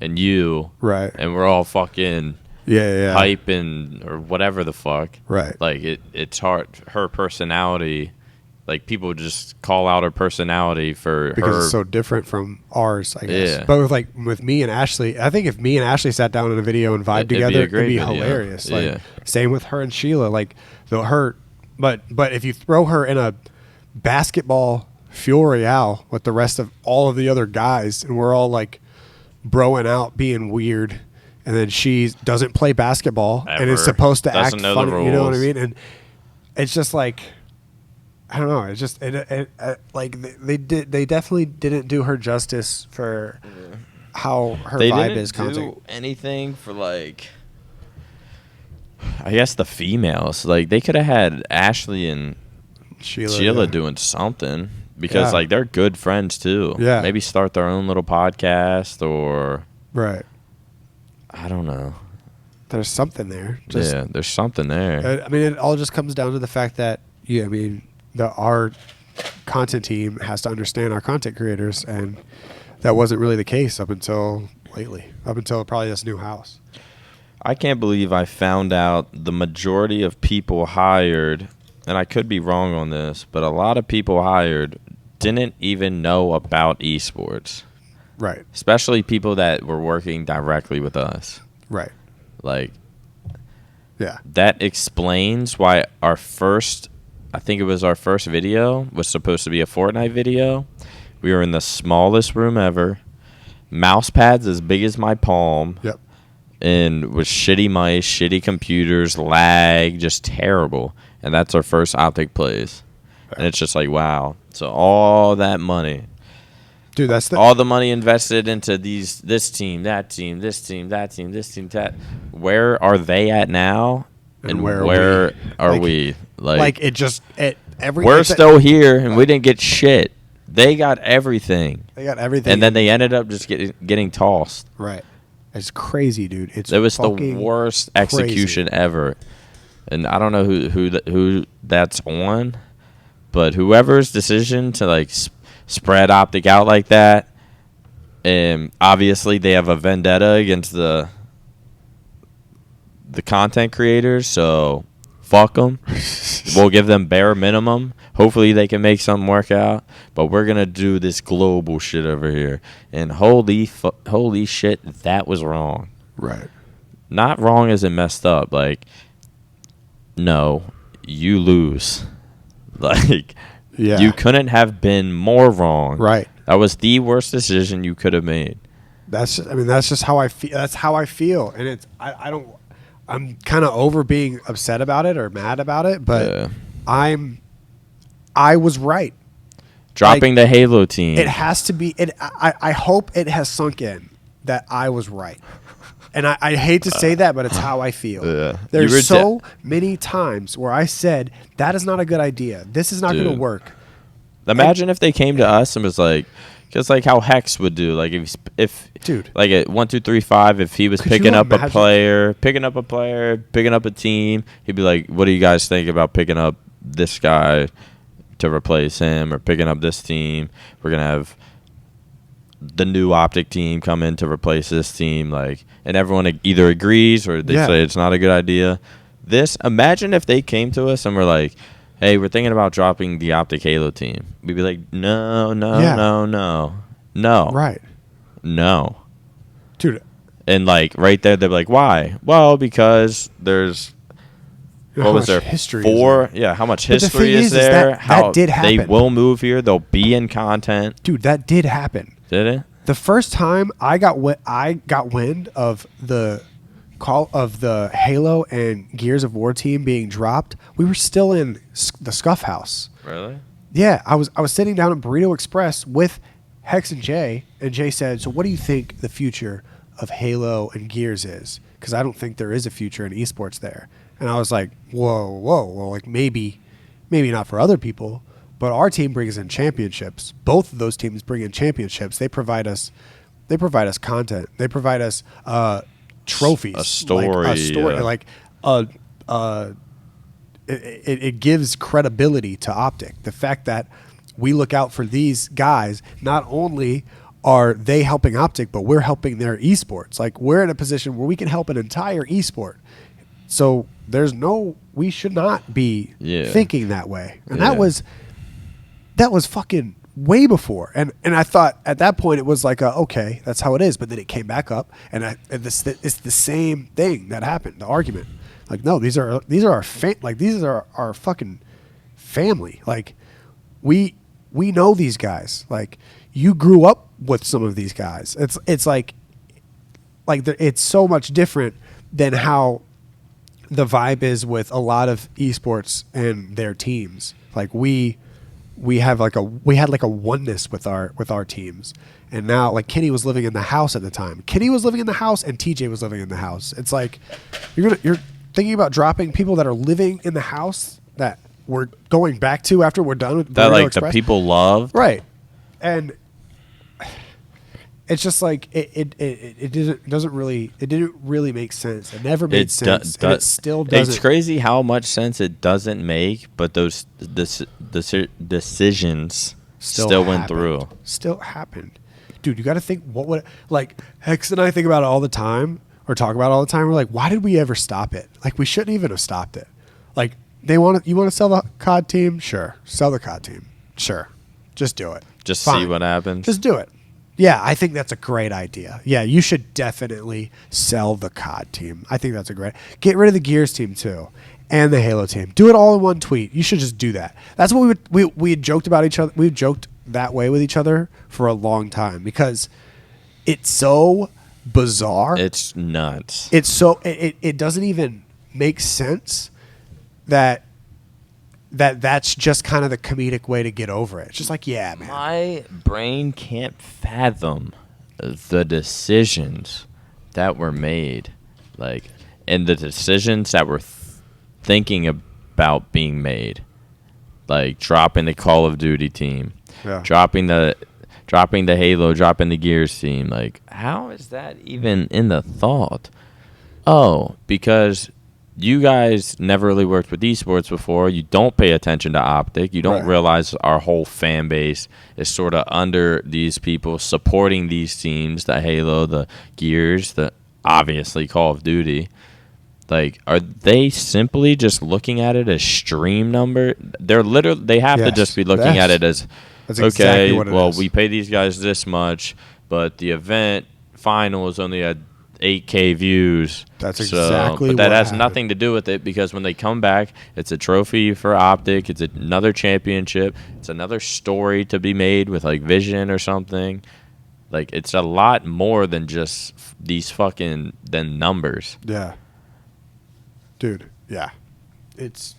and you,
Right.
and we're all fucking
Yeah.
hype and or whatever the fuck.
Right.
Like it's hard. Her personality, like people just call out her personality for
Because
her.
it's so different from ours, I guess.
Yeah.
But with me and Ashley, I think if me and Ashley sat down in a video and vibed
It'd be a
together,
great
it'd be
video.
hilarious. Like
Yeah.
same with her and Sheila. Like but if you throw her in a basketball fuel royale with the rest of all of the other guys, and we're all like broing out, being weird, and then she doesn't play basketball and is
Ever.
supposed to
Doesn't
act
know the
funny. You know what I
rules.
mean? And it's just like, I don't know. It's just like they definitely didn't do her justice for how her
They
vibe
didn't
is. Content.
do anything for like, I guess the females. Like they could have had Ashley and Sheila
yeah.
doing something because
Yeah.
like they're good friends too.
Yeah.
Maybe start their own little podcast or
Right.
I don't know.
There's something there. Just,
Yeah, there's something there.
I mean, it all just comes down to the fact that our content team has to understand our content creators, and that wasn't really the case up until lately. Up until probably this new house.
I can't believe I found out the majority of people hired, and I could be wrong on this, but a lot of people hired didn't even know about esports,
Right.
especially people that were working directly with us.
Right.
Like,
Yeah.
that explains why I think it was our first video, was supposed to be a Fortnite video. We were in the smallest room ever, mouse pads as big as my palm.
Yep.
And with shitty mice, shitty computers, lag, just terrible. And that's our first OpTic plays. And it's just like, wow. So all that money,
Dude, that's the
all the money invested into this team, that team, this team, that team, this team, that. Where are they at now? And where are
Like-
we?
like it just every.
We're
it's a-
still here, and we didn't get shit. They got everything.
They got everything,
And then they ended up just getting tossed.
right. It's crazy, dude. It
was the worst execution ever, and I don't know who that's on, but whoever's decision to like spread OpTic out like that, and obviously they have a vendetta against the content creators, so fuck them. We'll give them bare minimum. Hopefully they can make something work out, but we're gonna do this global shit over here. And holy shit, that was wrong.
Right.
Not wrong as it messed up. Like, no, you lose. Like,
Yeah.
you couldn't have been more wrong.
Right.
That was the worst decision you could have made.
That's just how I feel. That's how I feel, and it's I'm kind of over being upset about it or mad about it, but
Yeah.
I was right.
Dropping the Halo team.
It has to be. I hope it has sunk in that I was right, and I hate to say that, but it's how I feel.
Yeah. You were
There's so many times where I said that is not a good idea. This is not going to
Dude.
work.
Imagine if they came to us and was like, because like how Hex would do, like if
Dude.
like at 1, 2, 3, 5, if he was
Could you
picking up a
imagine?
player, picking up a team, he'd be like, "What do you guys think about picking up this guy to replace him, or picking up this team? We're gonna have the new OpTic team come in to replace this team." Like, and everyone either agrees or they
Yeah.
say it's not a good idea. Imagine if they came to us and were like, "Hey, we're thinking about dropping the OpTic Halo team." We'd be like, no,
Right,
no.
dude.
And like right there, they'd be like, "Why?" Well, because there's
You know
what
how
was
much
there?
history is
4?
there.
Yeah, how much
But the
history
thing
is
is
there?
that
How
did
they
happen.
will move here. They'll be in content.
Dude, that did happen.
Did it?
The first time I got wind of the call of the Halo and Gears of War team being dropped, we were still in the Scuff House.
Really?
Yeah, I was sitting down at Burrito Express with Hex and Jay said, "So what do you think the future of Halo and Gears is?" Because I don't think there is a future in esports there. And I was like, whoa, well, like maybe not for other people, but our team brings in championships. Both of those teams bring in championships. They provide us content. They provide us trophies,
a story,
it gives credibility to OpTic. The fact that we look out for these guys, not only are they helping OpTic, but we're helping their esports. Like, we're in a position where we can help an entire esport. So we should not be thinking that way. And that was fucking way before. And I thought at that point it was like, okay, that's how it is. But then it came back up, and it's the same thing that happened. The argument, like, no, these are our these are our fucking family. Like, we know these guys. Like, you grew up with some of these guys. It's like it's so much different than how the vibe is with a lot of esports and their teams. Like, we had like a oneness with our teams. And now, like, Kenny was living in the house at the time. Kenny was living in the house, and TJ was living in the house. It's like you're thinking about dropping people that are living in the house that we're going back to after we're done with
that,
Burrito
like,
Express.
the people love,
right? And it's just like it didn't really make sense. It never made sense. And it still doesn't.
It's crazy how much sense it doesn't make, but those decisions still went through.
Still happened, dude. You got to think, what would, like, Hex and I think about it all the time, or talk about it all the time. We're like, why did we ever stop it? Like, we shouldn't even have stopped it. Like, you want to sell the COD team? Sure, sell the COD team. Sure, just do it.
Just
Fine.
see what happens.
Just do it. Yeah, I think that's a great idea. Yeah, you should definitely sell the COD team. I think that's a great. Get rid of the Gears team too, and the Halo team. Do it all in one tweet. You should just do that. That's what we had joked about each other. We've joked that way with each other for a long time because it's so bizarre.
It's nuts.
It's so it doesn't even make sense that's just kind of the comedic way to get over it. It's just like, yeah, man.
My brain can't fathom the decisions that were made, like, and the decisions that were thinking about being made, like dropping the Call of Duty team, dropping the Halo, dropping the Gears team. Like, how is that even in the thought? Oh, because you guys never really worked with esports before. You don't pay attention to OpTic. You don't realize our whole fan base is sort of under these people supporting these teams, the Halo, the Gears, the obviously Call of Duty. Like, are they simply just looking at it as stream number? They have to just be looking at it as,
that's exactly what it is.
We pay these guys this much, but the event final is only a 8K views.
That's exactly
but that has
happened.
nothing to do with it, because when they come back, it's a trophy for OpTic. It's another championship. It's another story to be made with, like, Vision or something. Like, it's a lot more than just these than numbers.
Yeah. Dude, yeah. It's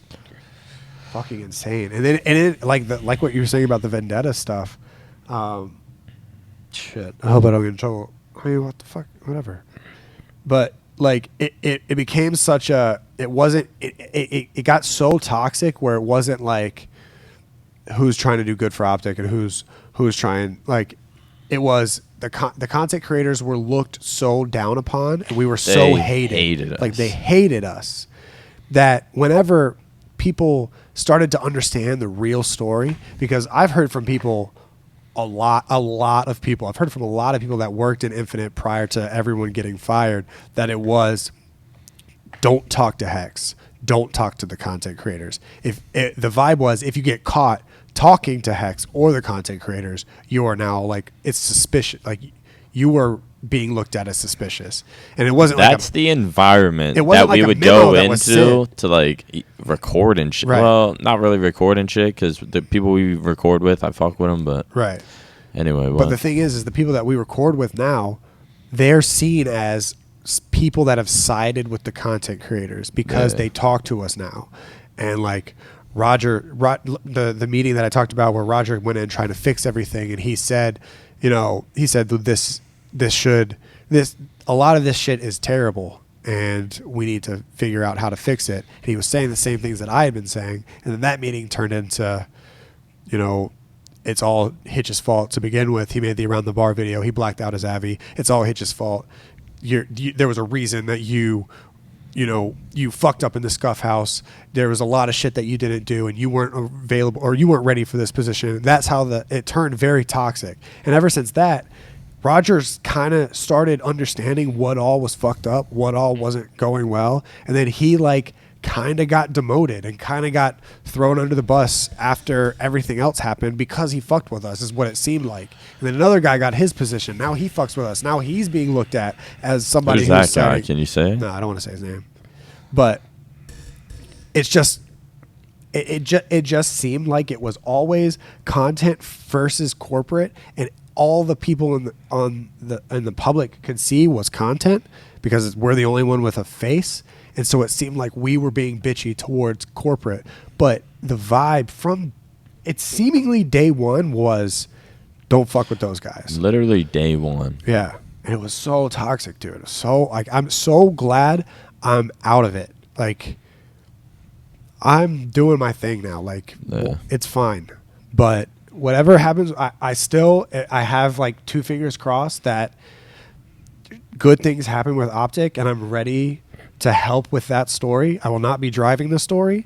fucking insane. And then like what you were saying about the Vendetta stuff. Shit. I hope I don't get in trouble. I mean, what the fuck? Whatever. But, like, it became such a, it got so toxic where it wasn't like who's trying to do good for OpTic and who's trying, like, it was the content creators were looked so down upon, and we were so hated
us.
Like, they hated us, that whenever people started to understand the real story, because I've heard from people, a lot of people. I've heard from a lot of people that worked in Infinite prior to everyone getting fired that it was, don't talk to Hex, don't talk to the content creators. The vibe was, if you get caught talking to Hex or the content creators, you are now, like, it's suspicious. Like, you were being looked at as suspicious, and it wasn't.
That's the environment that we would go into to, like, record and shit. Right. Well, not really record and shit, because the people we record with, I fuck with them, but
right.
Anyway,
but the thing is the people that we record with now, they're seen as people that have sided with the content creators because they talk to us now, and, like, the meeting that I talked about where Roger went in trying to fix everything, and he said a lot of this shit is terrible, and we need to figure out how to fix it. And he was saying the same things that I had been saying, and then that meeting turned into it's all Hitch's fault to begin with. He made the Around the Bar video. He blacked out his Avi. It's all Hitch's fault. There was a reason that you fucked up in the scuff house. There was a lot of shit that you didn't do, and you weren't available or you weren't ready for this position. That's how it turned very toxic. And ever since that, Rogers kind of started understanding what all was fucked up, what all wasn't going well. And then he kind of got demoted and kind of got thrown under the bus after everything else happened because he fucked with us, is what it seemed like. And then another guy got his position. Now he fucks with us. Now he's being looked at as somebody
who's that guy? Can you say?
No, I don't want to say his name. But it's just it just seemed like it was always content versus corporate, and all the people in the public could see was content because we're the only one with a face. And so it seemed like we were being bitchy towards corporate. But the vibe from it seemingly day one was, don't fuck with those guys.
Literally day one.
Yeah. And it was so toxic, dude. It was so I'm so glad I'm out of it. I'm doing my thing now. It's fine. But whatever happens, I have 2 fingers crossed that good things happen with OpTic, and I'm ready to help with that story. I will not be driving the story.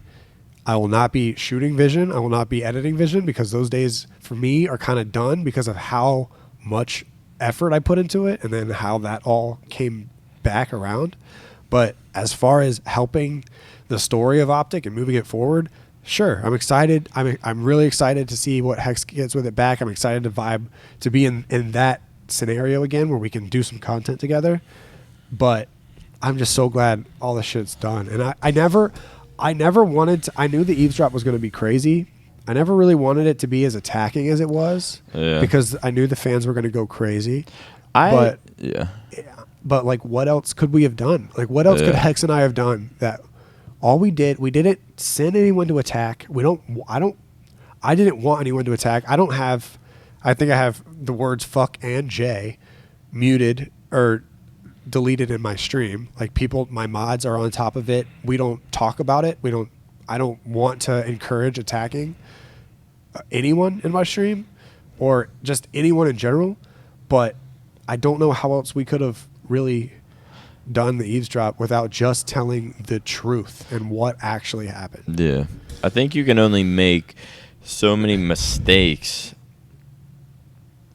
I will not be shooting Vision. I will not be editing Vision, because those days for me are kind of done because of how much effort I put into it and then how that all came back around. But as far as helping the story of OpTic and moving it forward, sure, I'm excited. I'm really excited to see what Hex gets with it back. I'm excited to be in that scenario again where we can do some content together. But I'm just so glad all this shit's done. And I never wanted to, I knew the Eavesdrop was going to be crazy. I never really wanted it to be as attacking as it was, because I knew the fans were going to go crazy. But what else could we have done? What else could Hex and I have done that all we didn't send anyone to attack. I didn't want anyone to attack. I think I have the words fuck and J muted or deleted in my stream. My mods are on top of it. We don't talk about it. I don't want to encourage attacking anyone in my stream or just anyone in general, but I don't know how else we could have really done the Eavesdrop without just telling the truth and what actually happened.
Yeah. I think you can only make so many mistakes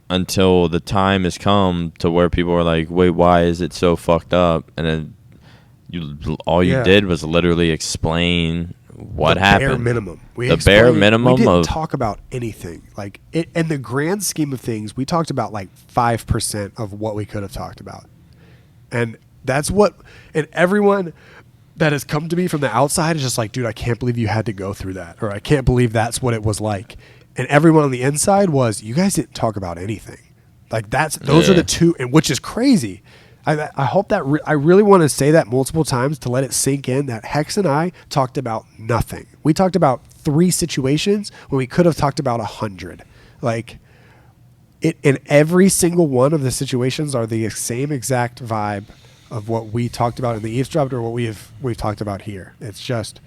until the time has come to where people are like, wait, why is it so fucked up? And then all you did was literally explain what happened.
Bare minimum.
We didn't
talk about anything. In the grand scheme of things, we talked about 5% of what we could have talked about. And that's and everyone that has come to me from the outside is just like, dude, I can't believe you had to go through that. Or I can't believe that's what it was like. And everyone on the inside was, you guys didn't talk about anything. Those are the two, and which is crazy. I hope that I really want to say that multiple times to let it sink in that Hex and I talked about nothing. We talked about 3 situations when we could have talked about 100. In every single one of the situations are the same exact vibe of what we talked about in the Eavesdrop or what we've talked about here. It's just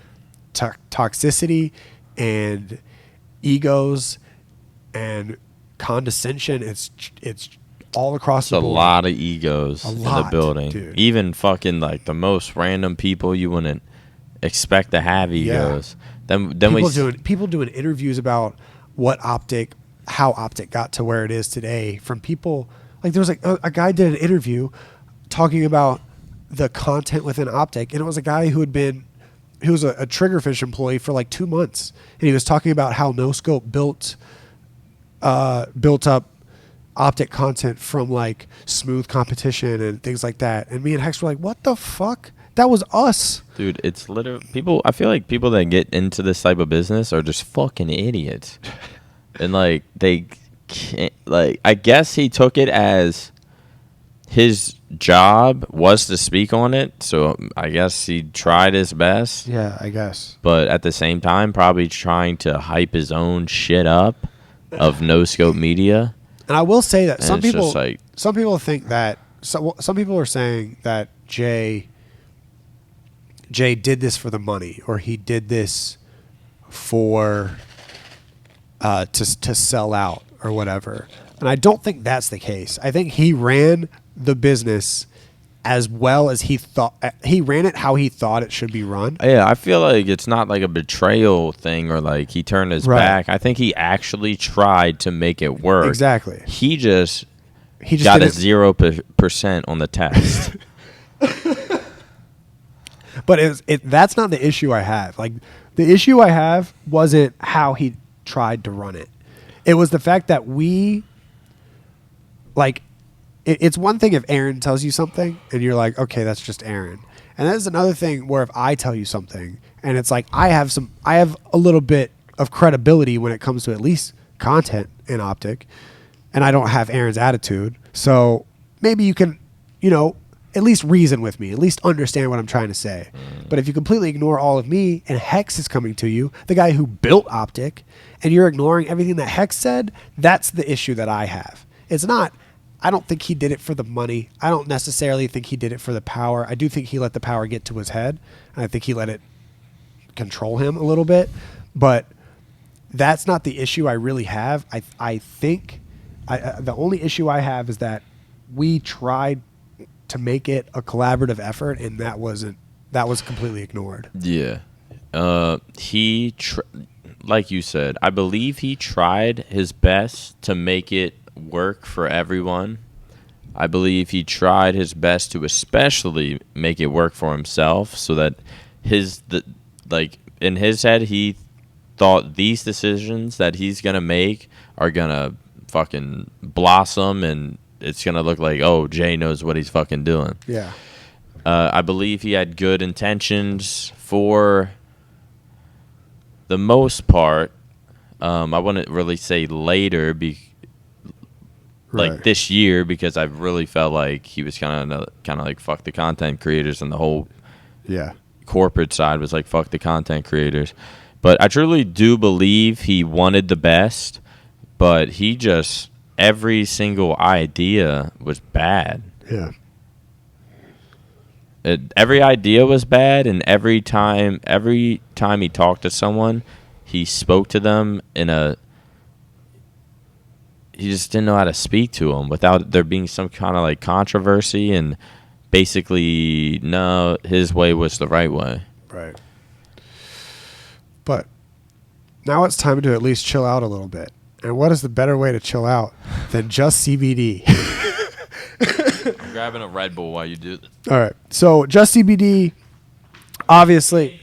toxicity and egos and condescension. It's all across the board.
A lot of egos in the building.
Dude.
Even fucking the most random people you wouldn't expect to have egos.
Yeah. People doing interviews about how OpTic got to where it is today from people. There was a guy did an interview talking about the content within OpTic, and it was a guy who was a Triggerfish employee for 2 months, and he was talking about how No Scope built up OpTic content from smooth competition and things like that. And me and Hex were like, what the fuck? That was us.
Dude, it's literally people. I feel like people that get into this type of business are just fucking idiots. And they can't, I guess he took it as his job was to speak on it, so I guess he tried his best.
Yeah, I guess.
But at the same time, probably trying to hype his own shit up of No Scope Media.
And I will say that some people think that some people are saying that Jay did this for the money, or he did this for to sell out or whatever. And I don't think that's the case. I think he ran the business as well as he thought. He ran it how he thought it should be run.
Yeah, I feel like it's not like a betrayal thing or like he turned his back. I think he actually tried to make it work.
Exactly.
He just got a 0% on the test.
But that's not the issue I have. Like, the issue I have wasn't how he tried to run it. It was the fact that it's one thing if Aaron tells you something and you're like, okay, that's just Aaron. And that's another thing where if I tell you something and it's like I have a little bit of credibility when it comes to at least content in OpTic, and I don't have Aaron's attitude. So maybe you can, at least reason with me, at least understand what I'm trying to say. But if you completely ignore all of me and Hex is coming to you, the guy who built OpTic, and you're ignoring everything that Hex said, that's the issue that I have. It's not, I don't think he did it for the money. I don't necessarily think he did it for the power. I do think he let the power get to his head, and I think he let it control him a little bit. But that's not the issue I really have. I think the only issue I have is that we tried to make it a collaborative effort, and that was completely ignored.
Yeah. Like you said, I believe he tried his best to make it work for everyone. I believe he tried his best to especially make it work for himself, so that in his head he thought these decisions that he's gonna make are gonna fucking blossom, and it's gonna look like, oh, Jay knows what he's fucking doing.
Yeah.
I believe he had good intentions for the most part. I wouldn't really say later, like this year, because I really felt like he was kind of like fuck the content creators, and the whole corporate side was like fuck the content creators. But I truly do believe he wanted the best, but he just, every single idea was bad.
Yeah.
Every idea was bad, and every time he talked to someone, he spoke to them he just didn't know how to speak to them without there being some kind of like controversy, and basically, no, his way was the right way.
Right. But now it's time to at least chill out a little bit. And what is the better way to chill out than just CBD?
I'm grabbing a Red Bull while you do this.
All right. So Just CBD, obviously,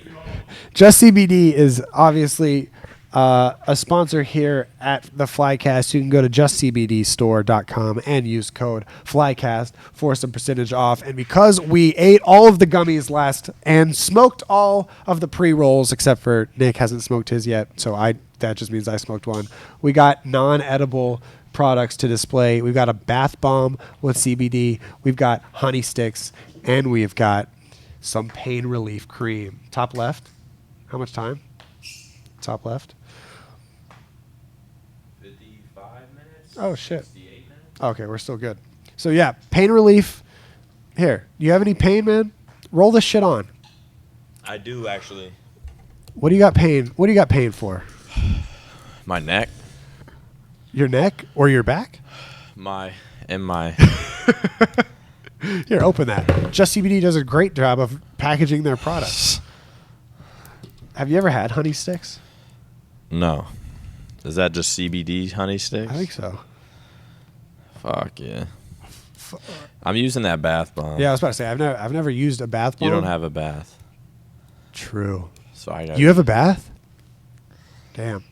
is obviously a sponsor here at the Flycast. You can go to justcbdstore.com and use code Flycast for some percentage off. And because we ate all of the gummies last and smoked all of the pre-rolls, except for Nick hasn't smoked his yet, so that just means I smoked one. We got non-edible products to display. We've got a bath bomb with CBD. We've got honey sticks, and we've got some pain relief cream. Top left. How much time? Top left.
55 minutes.
Oh, shit.
68 minutes.
Okay, we're still good. So, yeah, pain relief. Here, you have any pain, man? Roll this shit on.
I do, actually.
What do you got pain? What do you got pain for?
My neck.
Your neck or your back?
My.
Here, open that. Just CBD does a great job of packaging their products. Have you ever had honey sticks?
No. Is that just CBD honey sticks?
I think so.
Fuck yeah. I'm using that bath bomb.
Yeah, I was about to say I've never used a bath bomb.
You don't have a bath.
True.
So I got.
You have a bath? Damn.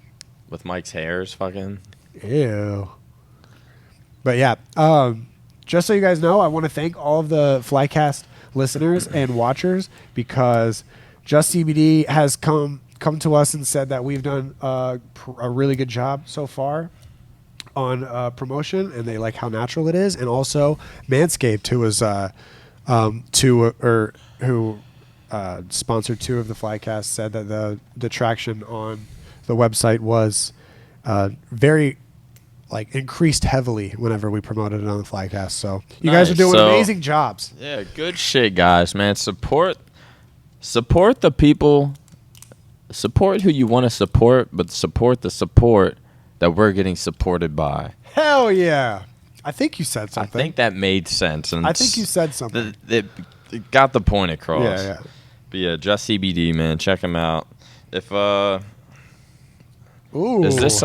With Mike's hairs, fucking.
Ew. But yeah, just so you guys know, I want to thank all of the Flycast listeners and watchers, because Just CBD has come to us and said that we've done a really good job so far on promotion, and they like how natural it is. And also Manscaped, who sponsored 2 of the Flycasts, said that the traction on the website was very increased heavily whenever we promoted it on the Flycast. So you guys are doing amazing jobs.
Yeah, good shit, guys, man. Support the people. Support who you want to support, but support the support that we're getting supported by.
Hell yeah. I think you said
I
something.
think that made sense. And
I think you said something.
It got the point across.
Yeah.
But yeah, Just CBD, man. Check him out. If
Ooh.
Is this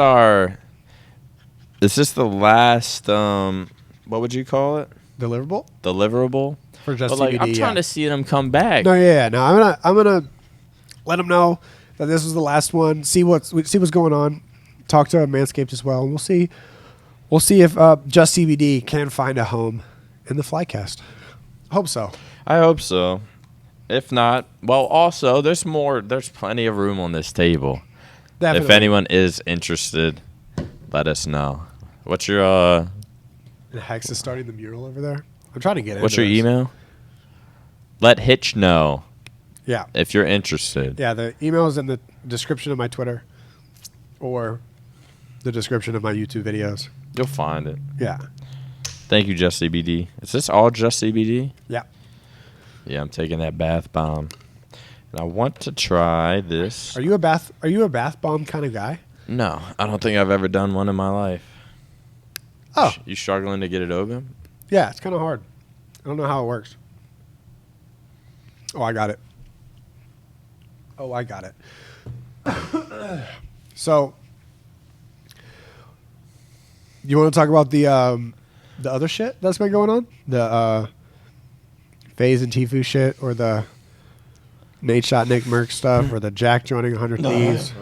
the last what would you call it? Deliverable?
For Just
But
CBD,
I'm trying to see them come back.
No, no. I'm gonna let them know that this was the last one. See what's going on. Talk to Manscaped as well, and we'll see. We'll see if Just CBD can find a home in the Flycast. Hope so.
I hope so. If not, well, also there's plenty of room on this table.
Definitely.
If anyone is interested, let us know. What's your
Hex is starting the mural over there. I'm trying to get it.
What's your email? Let Hitch know.
Yeah.
If you're interested.
Yeah, the email is in the description of my Twitter or the description of my YouTube videos.
You'll find it.
Yeah.
Thank you, Just CBD. Is this all Just CBD?
Yeah.
Yeah, I'm taking that bath bomb. And I want to try this.
Are you a bath bomb kind of guy?
No, I don't think I've ever done one in my life.
Oh.
You struggling to get it open?
Yeah, it's kind of hard. I don't know how it works. Oh, I got it. So, you want to talk about the other shit that's been going on? The FaZe and Tfue shit, or the Nate Shot Nick Merck stuff, or the Jack joining 100 Thieves?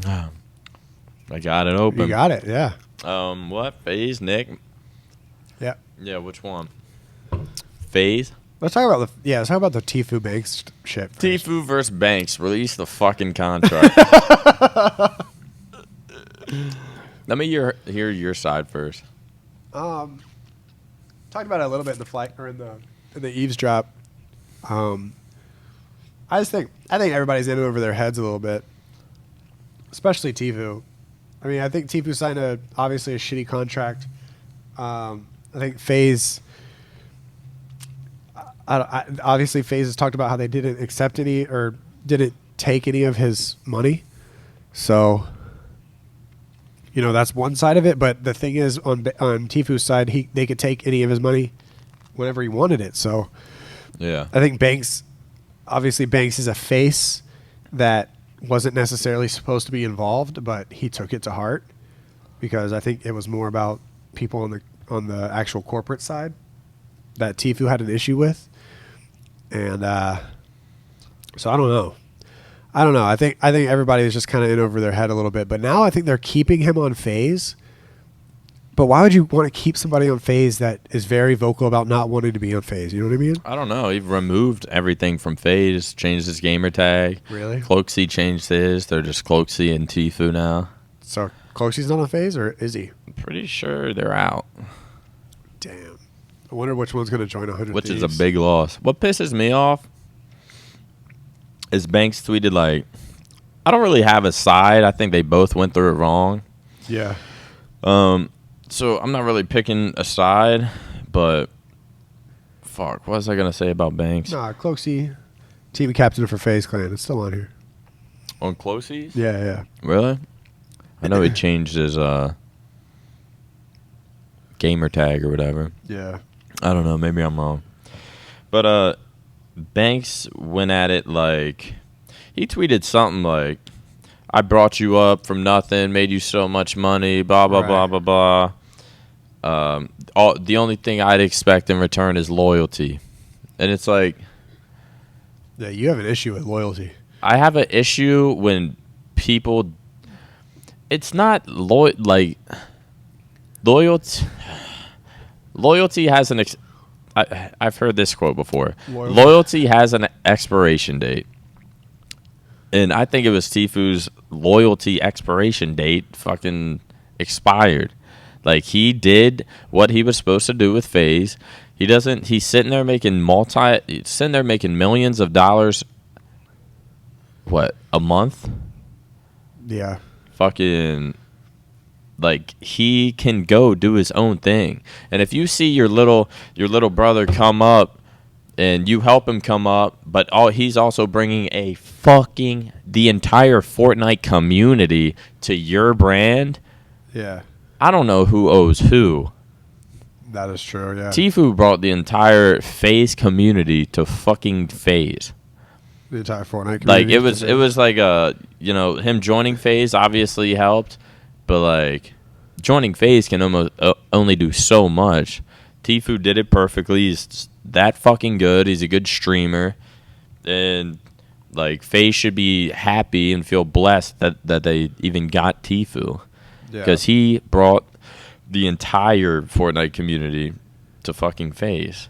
I got it open.
You got it, yeah.
What? FaZe, Nick?
Yeah.
Yeah, which one? FaZe?
Let's talk about the Tfue Banks shit first.
Tfue versus Banks. Release the fucking contract. Let me hear your side first.
Talked about it a little bit in the flight or in the eavesdrop. I think everybody's in over their heads a little bit, especially Tfue. I mean, I think Tfue signed obviously a shitty contract. I think FaZe. Obviously, FaZe has talked about how they didn't accept any or didn't take any of his money. So, that's one side of it. But the thing is, on Tfue's side, they could take any of his money whenever he wanted it. So,
yeah,
I think Banks is a face that wasn't necessarily supposed to be involved, but he took it to heart because I think it was more about people on the actual corporate side that Tfue had an issue with. And so I don't know. I think everybody is just kind of in over their head a little bit. But now I think they're keeping him on FaZe. But why would you want to keep somebody on FaZe that is very vocal about not wanting to be on FaZe? You know what I mean?
I don't know. He removed everything from FaZe, changed his gamer tag.
Really?
Cloaksy changed his. They're just Cloaksy and Tfue now.
So Cloaksy's not on FaZe, or is he?
I'm pretty sure they're out.
Damn. I wonder which one's going to join 100
Which
Thieves.
is a big loss. What pisses me off is Banks tweeted I don't really have a side. I think they both went through it wrong.
Yeah.
So I'm not really picking a side, but fuck, what was I gonna say about Banks?
Nah, Cloaksy, team captain for FaZe Clan. It's still on here.
On Closies?
Yeah.
Really? I know he changed his gamer tag or whatever.
Yeah.
I don't know. Maybe I'm wrong. But Banks went at it he tweeted something like, I brought you up from nothing, made you so much money, blah, blah, blah, blah, blah. The only thing I'd expect in return is loyalty. And it's like...
Yeah, you have an issue with loyalty.
I have an issue when people... It's not loyalty... Loyalty has an... I've heard this quote before. Loyalty has an expiration date. And I think it was Tfue's loyalty expiration date fucking expired. He did what he was supposed to do with FaZe. He's sitting there making millions of dollars. What, a month?
Yeah.
Fucking... he can go do his own thing. And if you see your little brother come up and you help him come up, but he's also bringing the entire Fortnite community to your brand.
Yeah.
I don't know who owes who.
That is true, yeah.
Tfue brought the entire FaZe community to fucking FaZe.
The entire Fortnite community.
Like, it was like, him joining FaZe obviously helped, but, like, joining FaZe can almost only do so much. Tfue did it perfectly. He's that fucking good. He's a good streamer. And, like, FaZe should be happy and feel blessed that they even got Tfue. Because he brought the entire Fortnite community to fucking FaZe.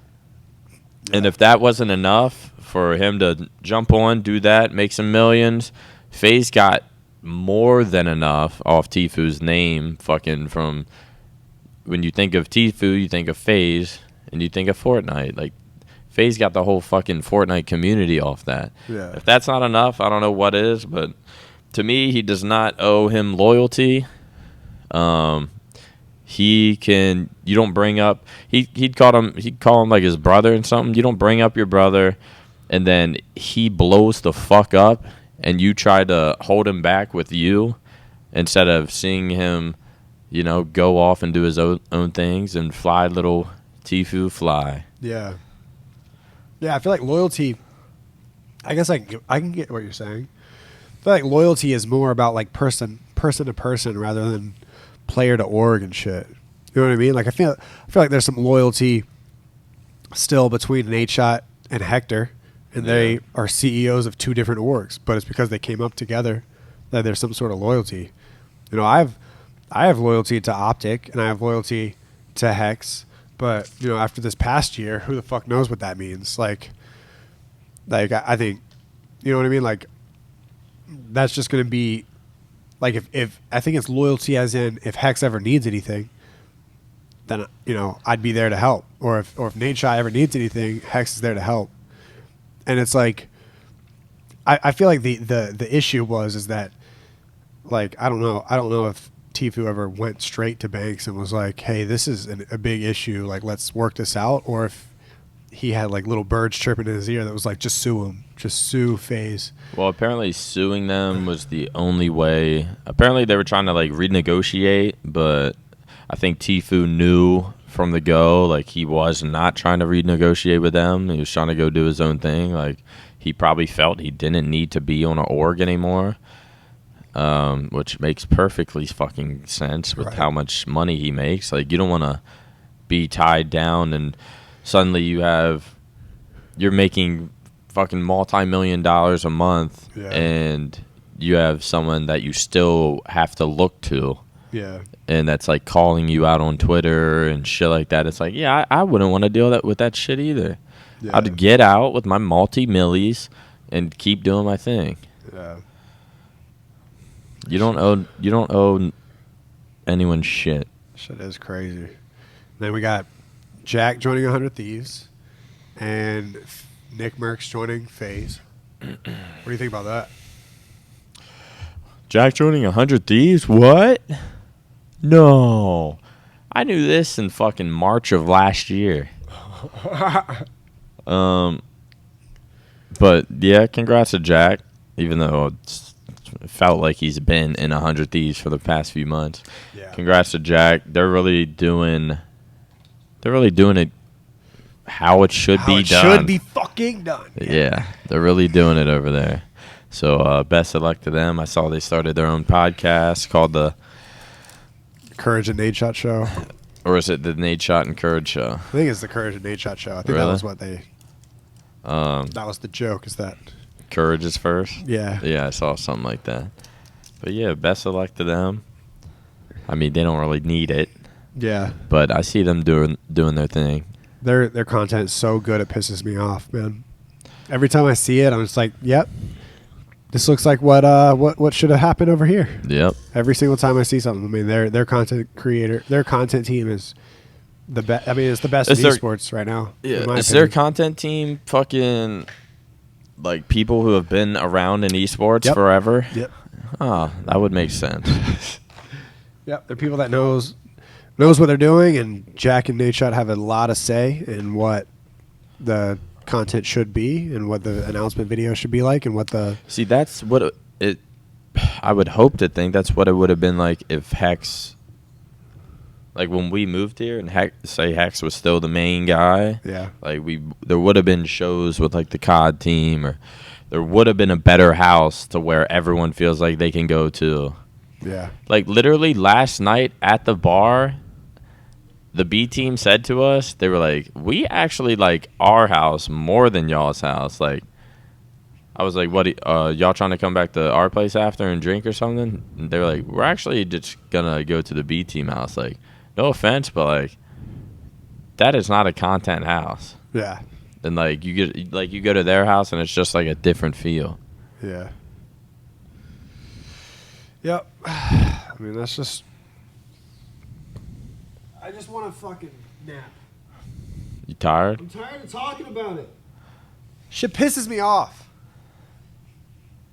Yeah. And if that wasn't enough for him to jump on, do that, make some millions, FaZe got more than enough off Tfue's name. Fucking from when you think of Tfue, you think of FaZe, and you think of Fortnite. Like, FaZe got the whole fucking Fortnite community off that.
Yeah.
If that's not enough, I don't know what is, but to me, he does not owe him loyalty. You don't bring up, he'd call him like his brother and something. You don't bring up your brother, and then he blows the fuck up, and you try to hold him back with you instead of seeing him, go off and do his own things and fly, little Tfue, fly.
Yeah. Yeah, I feel like loyalty, I guess I can get what you're saying. I feel like loyalty is more about like person to person rather than player to org and shit. You know what I mean? Like, I feel like there's some loyalty still between Nadeshot and Hector, and they are CEOs of two different orgs, but it's because they came up together that there's some sort of loyalty. I have loyalty to OpTic, and I have loyalty to Hex, but after this past year, who the fuck knows what that means? Like I think, you know what I mean? Like, that's just going to be like, if I think it's loyalty as in if Hex ever needs anything, then I'd be there to help. Or if Nadeshot ever needs anything, Hex is there to help. And it's like, I feel like the issue is that, like, I don't know if Tfue ever went straight to Banks and was like, hey, this is a big issue, like, let's work this out, or if he had like little birds chirping in his ear that was like, just sue him, just sue FaZe.
Well, apparently suing them was the only way. Apparently they were trying to like renegotiate, but I think Tfue knew from the go, like, he was not trying to renegotiate with them. He was trying to go do his own thing. Like, he probably felt he didn't need to be on an org anymore, which makes perfectly fucking sense with how much money he makes. Like, you don't want to be tied down and suddenly you're making fucking multi-million dollars a month, and you have someone that you still have to look to.
Yeah.
And that's like calling you out on Twitter and shit like that. It's like, I wouldn't want to deal with that shit either. Yeah. I'd get out with my multi-millies and keep doing my thing.
Yeah.
You don't owe anyone shit.
Shit is crazy. Then we got Jack joining 100 Thieves and Nick Merckx joining FaZe. What do you think about that?
Jack joining 100 Thieves? What? No. I knew this in fucking March of last year. But yeah, congrats to Jack, even though it felt like he's been in 100 Thieves for the past few months. Yeah. Congrats to Jack. They're really doing it how it should be done.
How it should be fucking done.
Yeah, they're really doing it over there. So best of luck to them. I saw they started their own podcast called the
Courage and Nadeshot Show.
Or is it the Nadeshot and Courage Show?
I think it's the Courage and Nadeshot Show. I think that was what they... that was the joke, is that...
Courage is first?
Yeah.
Yeah, I saw something like that. But yeah, best of luck to them. I mean, they don't really need it.
Yeah.
But I see them doing their thing.
Their content is so good, it pisses me off, man. Every time I see it, I'm just like, yep. This looks like what should have happened over here.
Yep.
Every single time I see something, I mean, their content creator, their content team is the best. I mean, it's the best in esports right now.
Yeah. Is their content team fucking like people who have been around in esports forever?
Yep.
Oh, that would make sense.
Yep. They're people that knows what they're doing, and Jack and Nadeshot have a lot of say in what the content should be and what the announcement video should be like and what the
See, that's what it. I would hope to think that's what it would have been like if Hex, like when we moved here and Hex was still the main guy.
Yeah.
Like there would have been shows with like the COD team, or there would have been a better house to where everyone feels like they can go to.
Yeah.
Like literally last night at the bar, the B team said to us, they were like, we actually like our house more than y'all's house. Like, I was like, what, y'all trying to come back to our place after and drink or something? And they were like, we're actually just going to go to the B team house. Like, no offense, but like, that is not a content house.
Yeah.
And like, you go to their house and it's just like a different feel.
Yeah. Yep. I mean, that's just. I just want to fucking nap.
You tired?
I'm tired of talking about it. Shit pisses me off.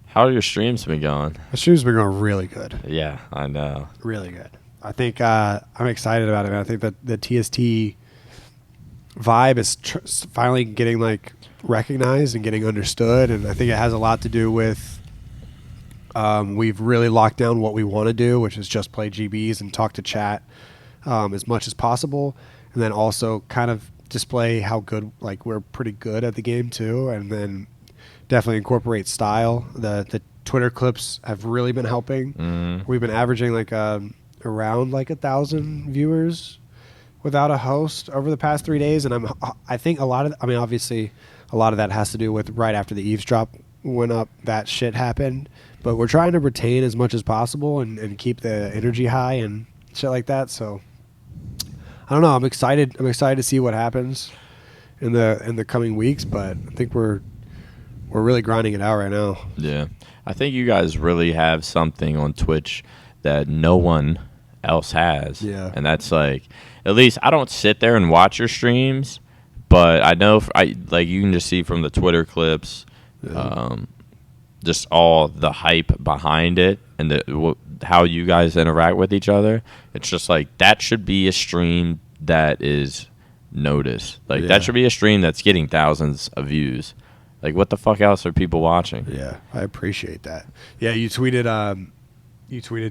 How are your streams been going?
My stream's been going really good.
Yeah, I know.
Really good. I think I'm excited about it. I think that the TST vibe is finally getting like recognized and getting understood, and I think it has a lot to do with we've really locked down what we want to do, which is just play GBs and talk to chat as much as possible, and then also kind of display how good, like we're pretty good at the game too, and then definitely incorporate style. The Twitter clips have really been helping.
Mm-hmm.
We've been averaging like around like 1,000 viewers without a host over the past 3 days, and I think obviously a lot of that has to do with right after the eavesdrop went up, that shit happened, but we're trying to retain as much as possible and keep the energy high and shit like that. So I don't know, I'm excited to see what happens in the coming weeks, but I think we're really grinding it out right now.
Yeah. I think you guys really have something on Twitch that no one else has.
Yeah.
And that's like, at least I don't sit there and watch your streams, but I know like you can just see from the Twitter clips, just all the hype behind it and how you guys interact with each other. It's just like that should be a stream that is noticed. Like that should be a stream that's getting thousands of views. Like what the fuck else are people watching?
Yeah, I appreciate that. Yeah, you tweeted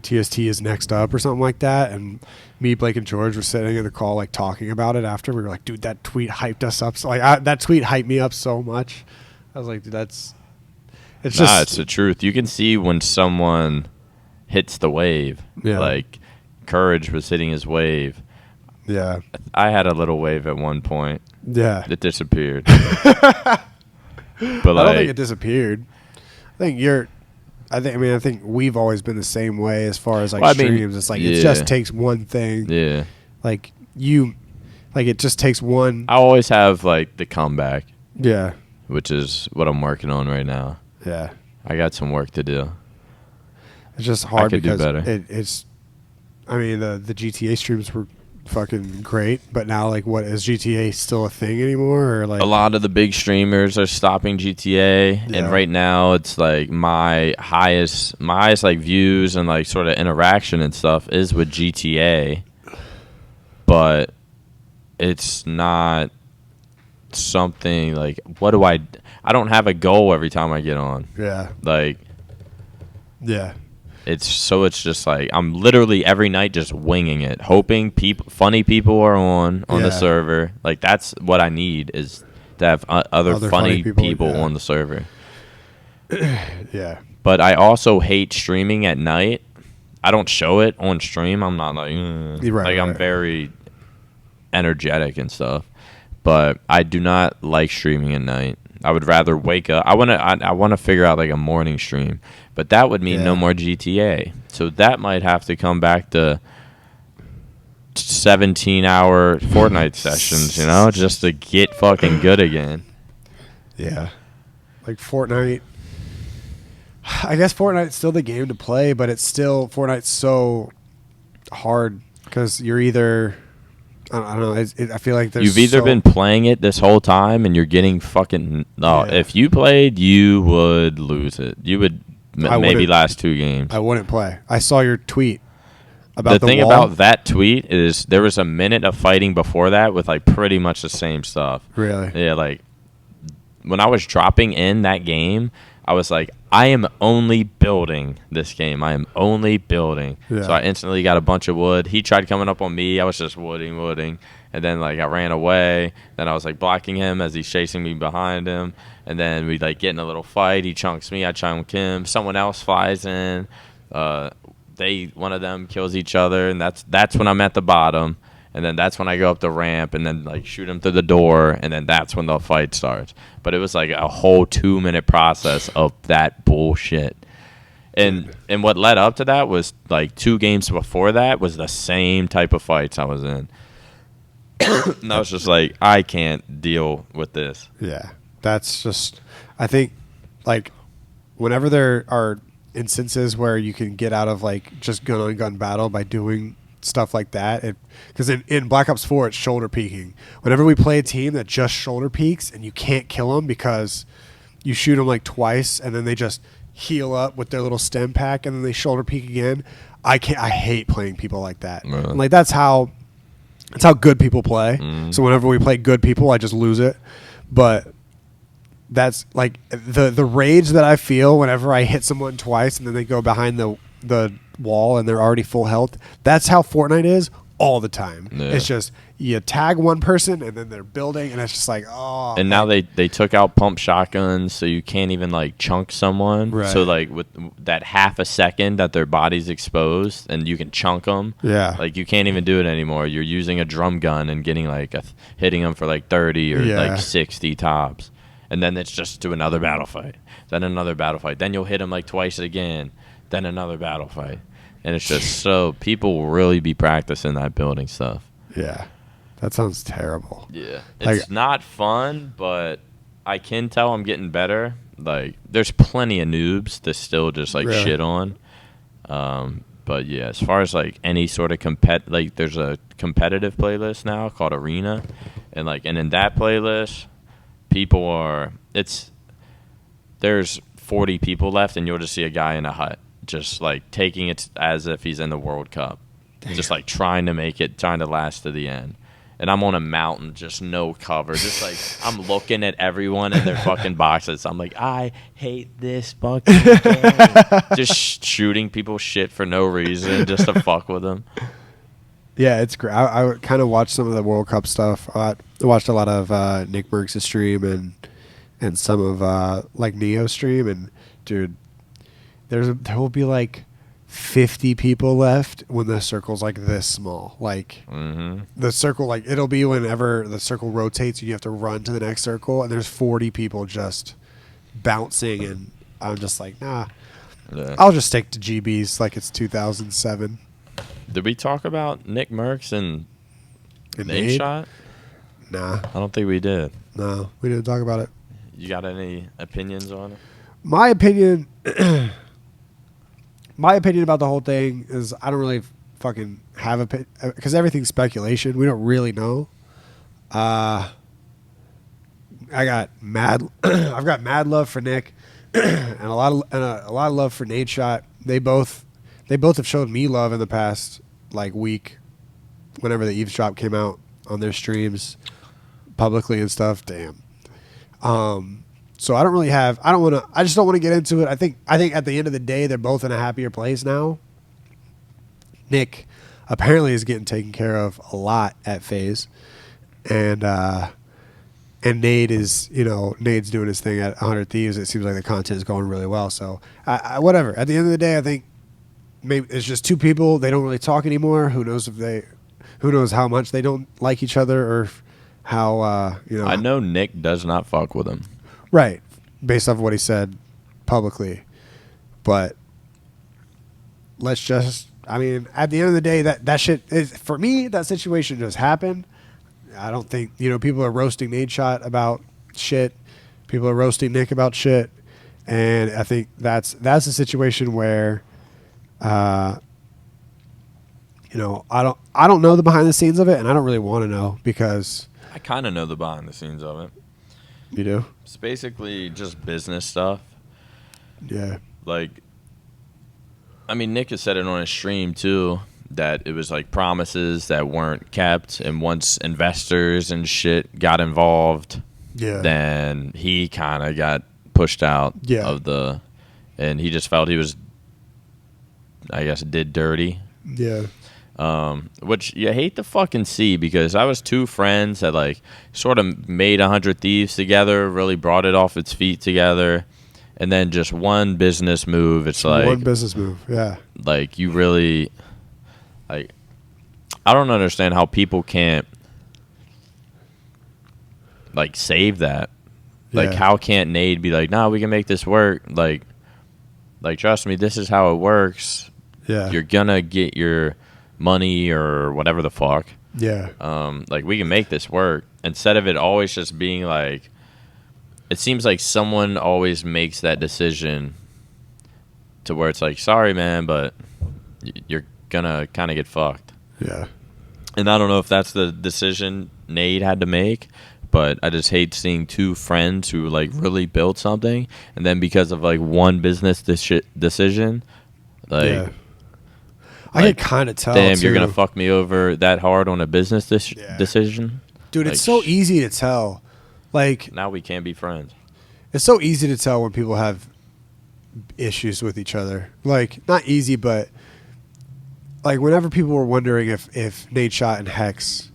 TST is next up or something like that, and me, Blake, and George were sitting in the call like talking about it after. We were like, dude, that tweet hyped us up. So like that tweet hyped me up so much. I was like, dude, it's
the truth. You can see when someone hits the wave.
Yeah.
Like Courage was hitting his wave.
Yeah.
I had a little wave at one point.
Yeah.
It disappeared. But
I don't think it disappeared. I think we've always been the same way as far as like streams. It's like it just takes one thing.
Yeah.
Like it just takes one.
I always have like the comeback.
Yeah.
Which is what I'm working on right now.
Yeah.
I got some work to do.
It's just hard because
do better.
It's. I mean, the GTA streams were fucking great, but now like, what is GTA still a thing anymore? Or like
a lot of the big streamers are stopping GTA, and right now it's like my highest like views and like sort of interaction and stuff is with GTA, but it's not something like I don't have a goal every time I get on.
Yeah.
Like.
Yeah.
It's just like I'm literally every night just winging it, hoping funny people are on the server. Like that's what I need is to have other funny people on the server.
Yeah.
But I also hate streaming at night. I don't show it on stream. I'm not like I'm very energetic and stuff. But I do not like streaming at night. I would rather wake up. I want to figure out like a morning stream, but that would mean no more GTA. So that might have to come back to 17-hour Fortnite sessions, just to get fucking good again.
Yeah. Like Fortnite. I guess Fortnite's still the game to play, but Fortnite's so hard because you're either. I don't know. I feel like
you've either been playing it this whole time and you're getting fucking. If you played, you would lose it. You would maybe last 2 games.
I wouldn't play. I saw your tweet about
the thing wall. About that tweet is there was a minute of fighting before that with like pretty much the same stuff.
Really?
Yeah, like when I was dropping in that game, I was like, I am only building this game. I am only building.
Yeah.
So I instantly got a bunch of wood. He tried coming up on me. I was just wooding. And then, like, I ran away. Then I was, like, blocking him as he's chasing me behind him. And then we, like, get in a little fight. He chunks me. I chunk him. Someone else flies in. One of them kills each other. And that's when I'm at the bottom. And then that's when I go up the ramp and then, like, shoot him through the door. And then that's when the fight starts. But it was, like, a whole 2-minute process of that bullshit. And what led up to that was, like, 2 games before that was the same type of fights I was in. And I was just like, I can't deal with this.
Yeah. That's just, I think, like, whenever there are instances where you can get out of, like, just gun-on-gun battle by doing stuff like that, because in Black Ops 4, it's shoulder peeking. Whenever we play a team that just shoulder peeks and you can't kill them because you shoot them, like, twice and then they just heal up with their little stem pack and then they shoulder peek again, I hate playing people like that.
Really?
And, like, that's how good people play. So whenever we play good people, I just lose it. But that's like the rage that I feel whenever I hit someone twice and then they go behind the wall and they're already full health. That's how Fortnite is all the time.
Yeah.
It's just you tag one person and then they're building and it's just like, oh.
And now they took out pump shotguns, so you can't even, like, chunk someone.
Right.
So, like, with that half a second that their body's exposed and you can chunk them.
Yeah.
Like, you can't even do it anymore. You're using a drum gun and getting, like, hitting them for, like, 30 or, like, 60 tops. And then it's just to another battle fight. Then another battle fight. Then you'll hit them, like, twice again. Then another battle fight. And it's just so people will really be practicing that building stuff.
Yeah. That sounds terrible.
Yeah.
Like,
It's not fun, but I can tell I'm getting better. Like, there's plenty of noobs that still just, like,
really?
shit on. But, yeah, as far as, like, any sort of like, there's a competitive playlist now called Arena. And in that playlist, people are there's 40 people left, and you'll just see a guy in a hut just, like, taking it as if he's in the World Cup. Damn. Just, like, trying to last to the end. And I'm on a mountain, just no cover. Just, like, I'm looking at everyone in their fucking boxes. I'm like, I hate this fucking game. Just shooting people shit for no reason, just to fuck with them.
Yeah, it's great. I kind of watched some of the World Cup stuff. I watched a lot of Nick Merckx' stream and some of, like, Neo's stream. And, dude, there will be, like, 50 people left when the circle's like this small. Like, the circle, like, it'll be whenever the circle rotates and you have to run to the next circle, and there's 40 people just bouncing, and I'm just like, nah. Yeah. I'll just stick to GBs like it's 2007.
Did we talk about Nick Merckx and Nate Shot?
Nah.
I don't think we did.
No, we didn't talk about it.
You got any opinions on it?
My opinion about the whole thing is I don't really fucking have a because everything's speculation. We don't really know. I got I've got mad love for Nick and a lot of love for Nate Shot. They both have showed me love in the past, like, week whenever the Eavesdrop came out on their streams publicly and stuff. Damn. So I just don't want to get into it. I think at the end of the day, they're both in a happier place now. Nick apparently is getting taken care of a lot at FaZe. And Nate is, Nate's doing his thing at 100 Thieves. It seems like the content is going really well. So whatever. At the end of the day, I think maybe it's just two people. They don't really talk anymore. Who knows how much they don't like each other, or how,
I know Nick does not fuck with him.
Right, based off of what he said publicly. But let's just, at the end of the day, that shit is, for me, that situation just happened. I don't think, people are roasting Nate Shot about shit. People are roasting Nick about shit. And I think that's a situation where, I don't know the behind the scenes of it, and I don't really want to know, because
I kind of know the behind the scenes of it.
You do?
It's basically just business stuff.
Yeah.
Like, Nick has said it on his stream, too, that it was, like, promises that weren't kept, and once investors and shit got involved,
Yeah.
then he kind of got pushed out
Yeah.
of the, and he just felt he was, I guess, did dirty.
Yeah.
Which you hate to fucking see, because I was two friends that like sort of made 100 Thieves together, really brought it off its feet together, and then just one business move. It's like
one business move. Yeah.
like you really like. I don't understand how people can't like save that. Like,
Yeah.
how can't Nate be like, nah, we can make this work. Like trust me, this is how it works.
Yeah.
You're gonna get your money or whatever the fuck.
Yeah.
Like, we can make this work. Instead of it always just being like, it seems like someone always makes that decision to where it's like, sorry, man, but you're gonna kind of get fucked.
Yeah.
And I don't know if that's the decision Nate had to make, but I just hate seeing two friends who like really built something, and then because of like one business decision, like,
Yeah. I
like,
can kind of tell.
damn,
too.
you're gonna fuck me over that hard on a business decision,
Dude,
like,
it's so easy to tell. Like,
now we can't be friends.
it's so easy to tell when people have issues with each other. Like, not easy, but like whenever people were wondering if Nate Shot and Hex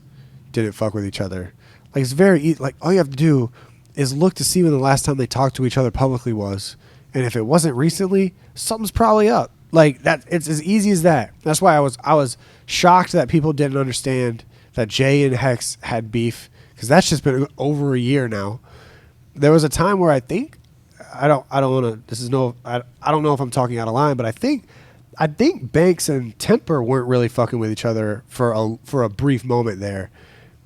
didn't fuck with each other, like it's very easy. Like, all you have to do is look to see when the last time they talked to each other publicly was, and if it wasn't recently, something's probably up. Like that, it's as easy as that. That's why I was shocked that people didn't understand that Jay and Hex had beef, because that's just been over a year now. There was a time where I think I don't want to. This is no. I don't know if I'm talking out of line, but I think Banks and Temper weren't really fucking with each other for a brief moment there,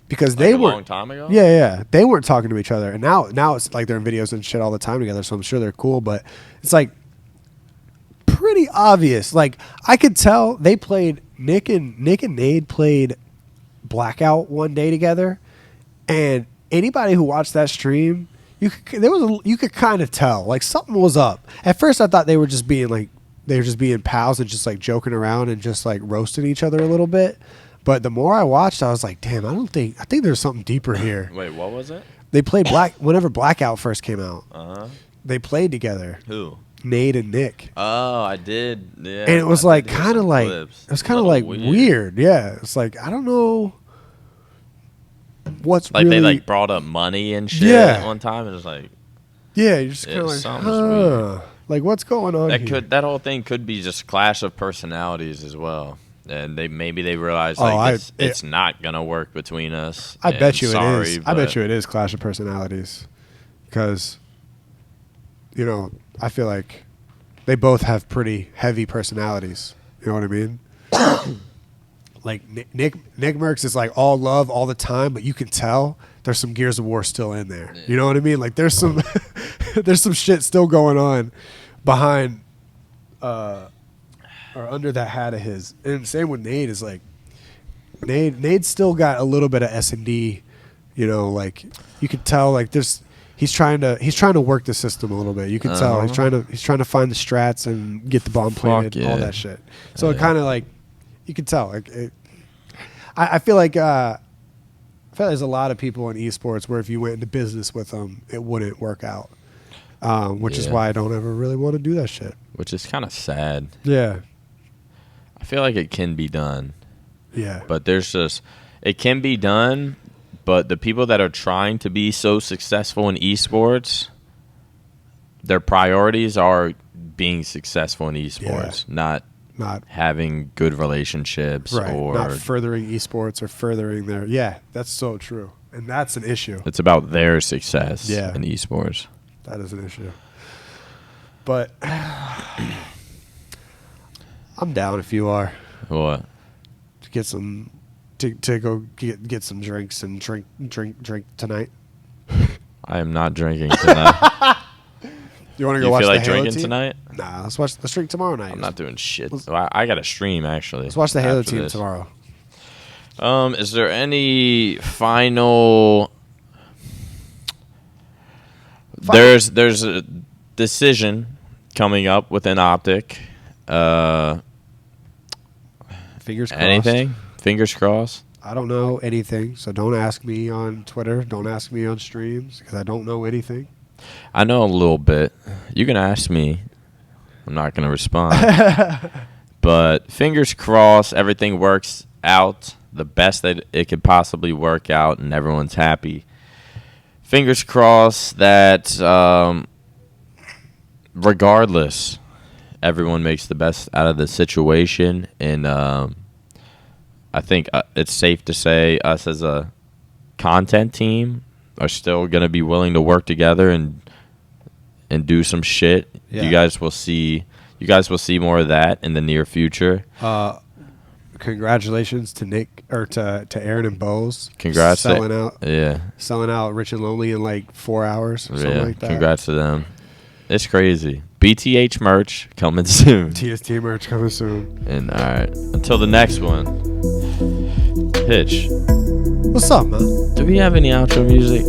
because
Like
they
a
were
long time ago.
Yeah, they weren't talking to each other, and now it's like they're in videos and shit all the time together. So I'm sure they're cool, but it's like pretty obvious. Like, I could tell they played Nick and Nade played Blackout one day together, and anybody who watched that stream, you could kind of tell like something was up. At first, I thought they were just being pals and just like joking around and just like roasting each other a little bit. But the more I watched, I was like, damn, I think there's something deeper here.
Wait, what was it?
They played whenever Blackout first came out.
Uh-huh.
They played together.
Who?
Nate and Nick.
Oh, I did. Yeah.
And it was
I
like
did hear
kind of
some
like
clips.
it was kind of
A
like
little
weird. Yeah, it's like I don't know what's
Like,
really,
they like brought up money and shit
Yeah.
at one time, and it was like
yeah, you're just
Yeah,
kind of like,
something's weird.
like what's going on? here?
that whole thing could be just clash of personalities as well. And maybe they realized
Oh,
like it's not gonna work between us.
I
and
bet you
sorry,
it is. I bet
but-
you it is clash of personalities, because I feel like they both have pretty heavy personalities. You know what I mean? Like Nick Merckx is like all love all the time, but you can tell there's some Gears of War still in there.
Yeah.
You know what I mean? Like there's some there's some shit still going on behind or under that hat of his. And same with Nate is like Nate's still got a little bit of S&D, like you could tell like he's trying to work the system a little bit. You can tell he's trying to find the strats and get the bomb planted, all that shit. So it kind of like you can tell like I feel like there's a lot of people in esports where if you went into business with them, it wouldn't work out. Which is why I don't ever really want to do that shit.
Which is kind of sad.
Yeah.
I feel like it can be done.
Yeah.
But it can be done, but the people that are trying to be so successful in esports, their priorities are being successful in esports, not having good relationships or
not furthering esports or furthering their. Yeah, that's so true. And that's an issue.
It's about their success
Yeah.
in esports.
That is an issue. But I'm down if you are.
What?
To get some to go get some drinks and drink tonight.
I am not drinking tonight.
You want to
You
go watch
feel
the
like
Halo
drinking
team?
tonight?
Nah, let's drink tomorrow night.
I'm not doing shit. I got a stream actually.
Let's watch the Halo
after
team
this.
tomorrow.
Is there any final? There's a decision coming up within OpTic.
Fingers crossed.
Anything? Fingers crossed.
I don't know anything, so don't ask me on Twitter. Don't ask me on streams because I don't know anything.
I know a little bit. You can ask me. I'm not going to respond. But fingers crossed, everything works out the best that it could possibly work out, and everyone's happy. Fingers crossed that regardless, everyone makes the best out of the situation, and I think it's safe to say us as a content team are still going to be willing to work together and do some shit.
Yeah.
You guys will see more of that in the near future.
Congratulations to Nick or to Aaron and Bose.
Congrats.
Selling out Rich and Lonely in like 4 hours, something like that.
Congrats to them. It's crazy. BTH merch coming soon.
TST merch coming soon.
And all right, until the next one. Hitch.
What's up, man?
Do we have any outro music?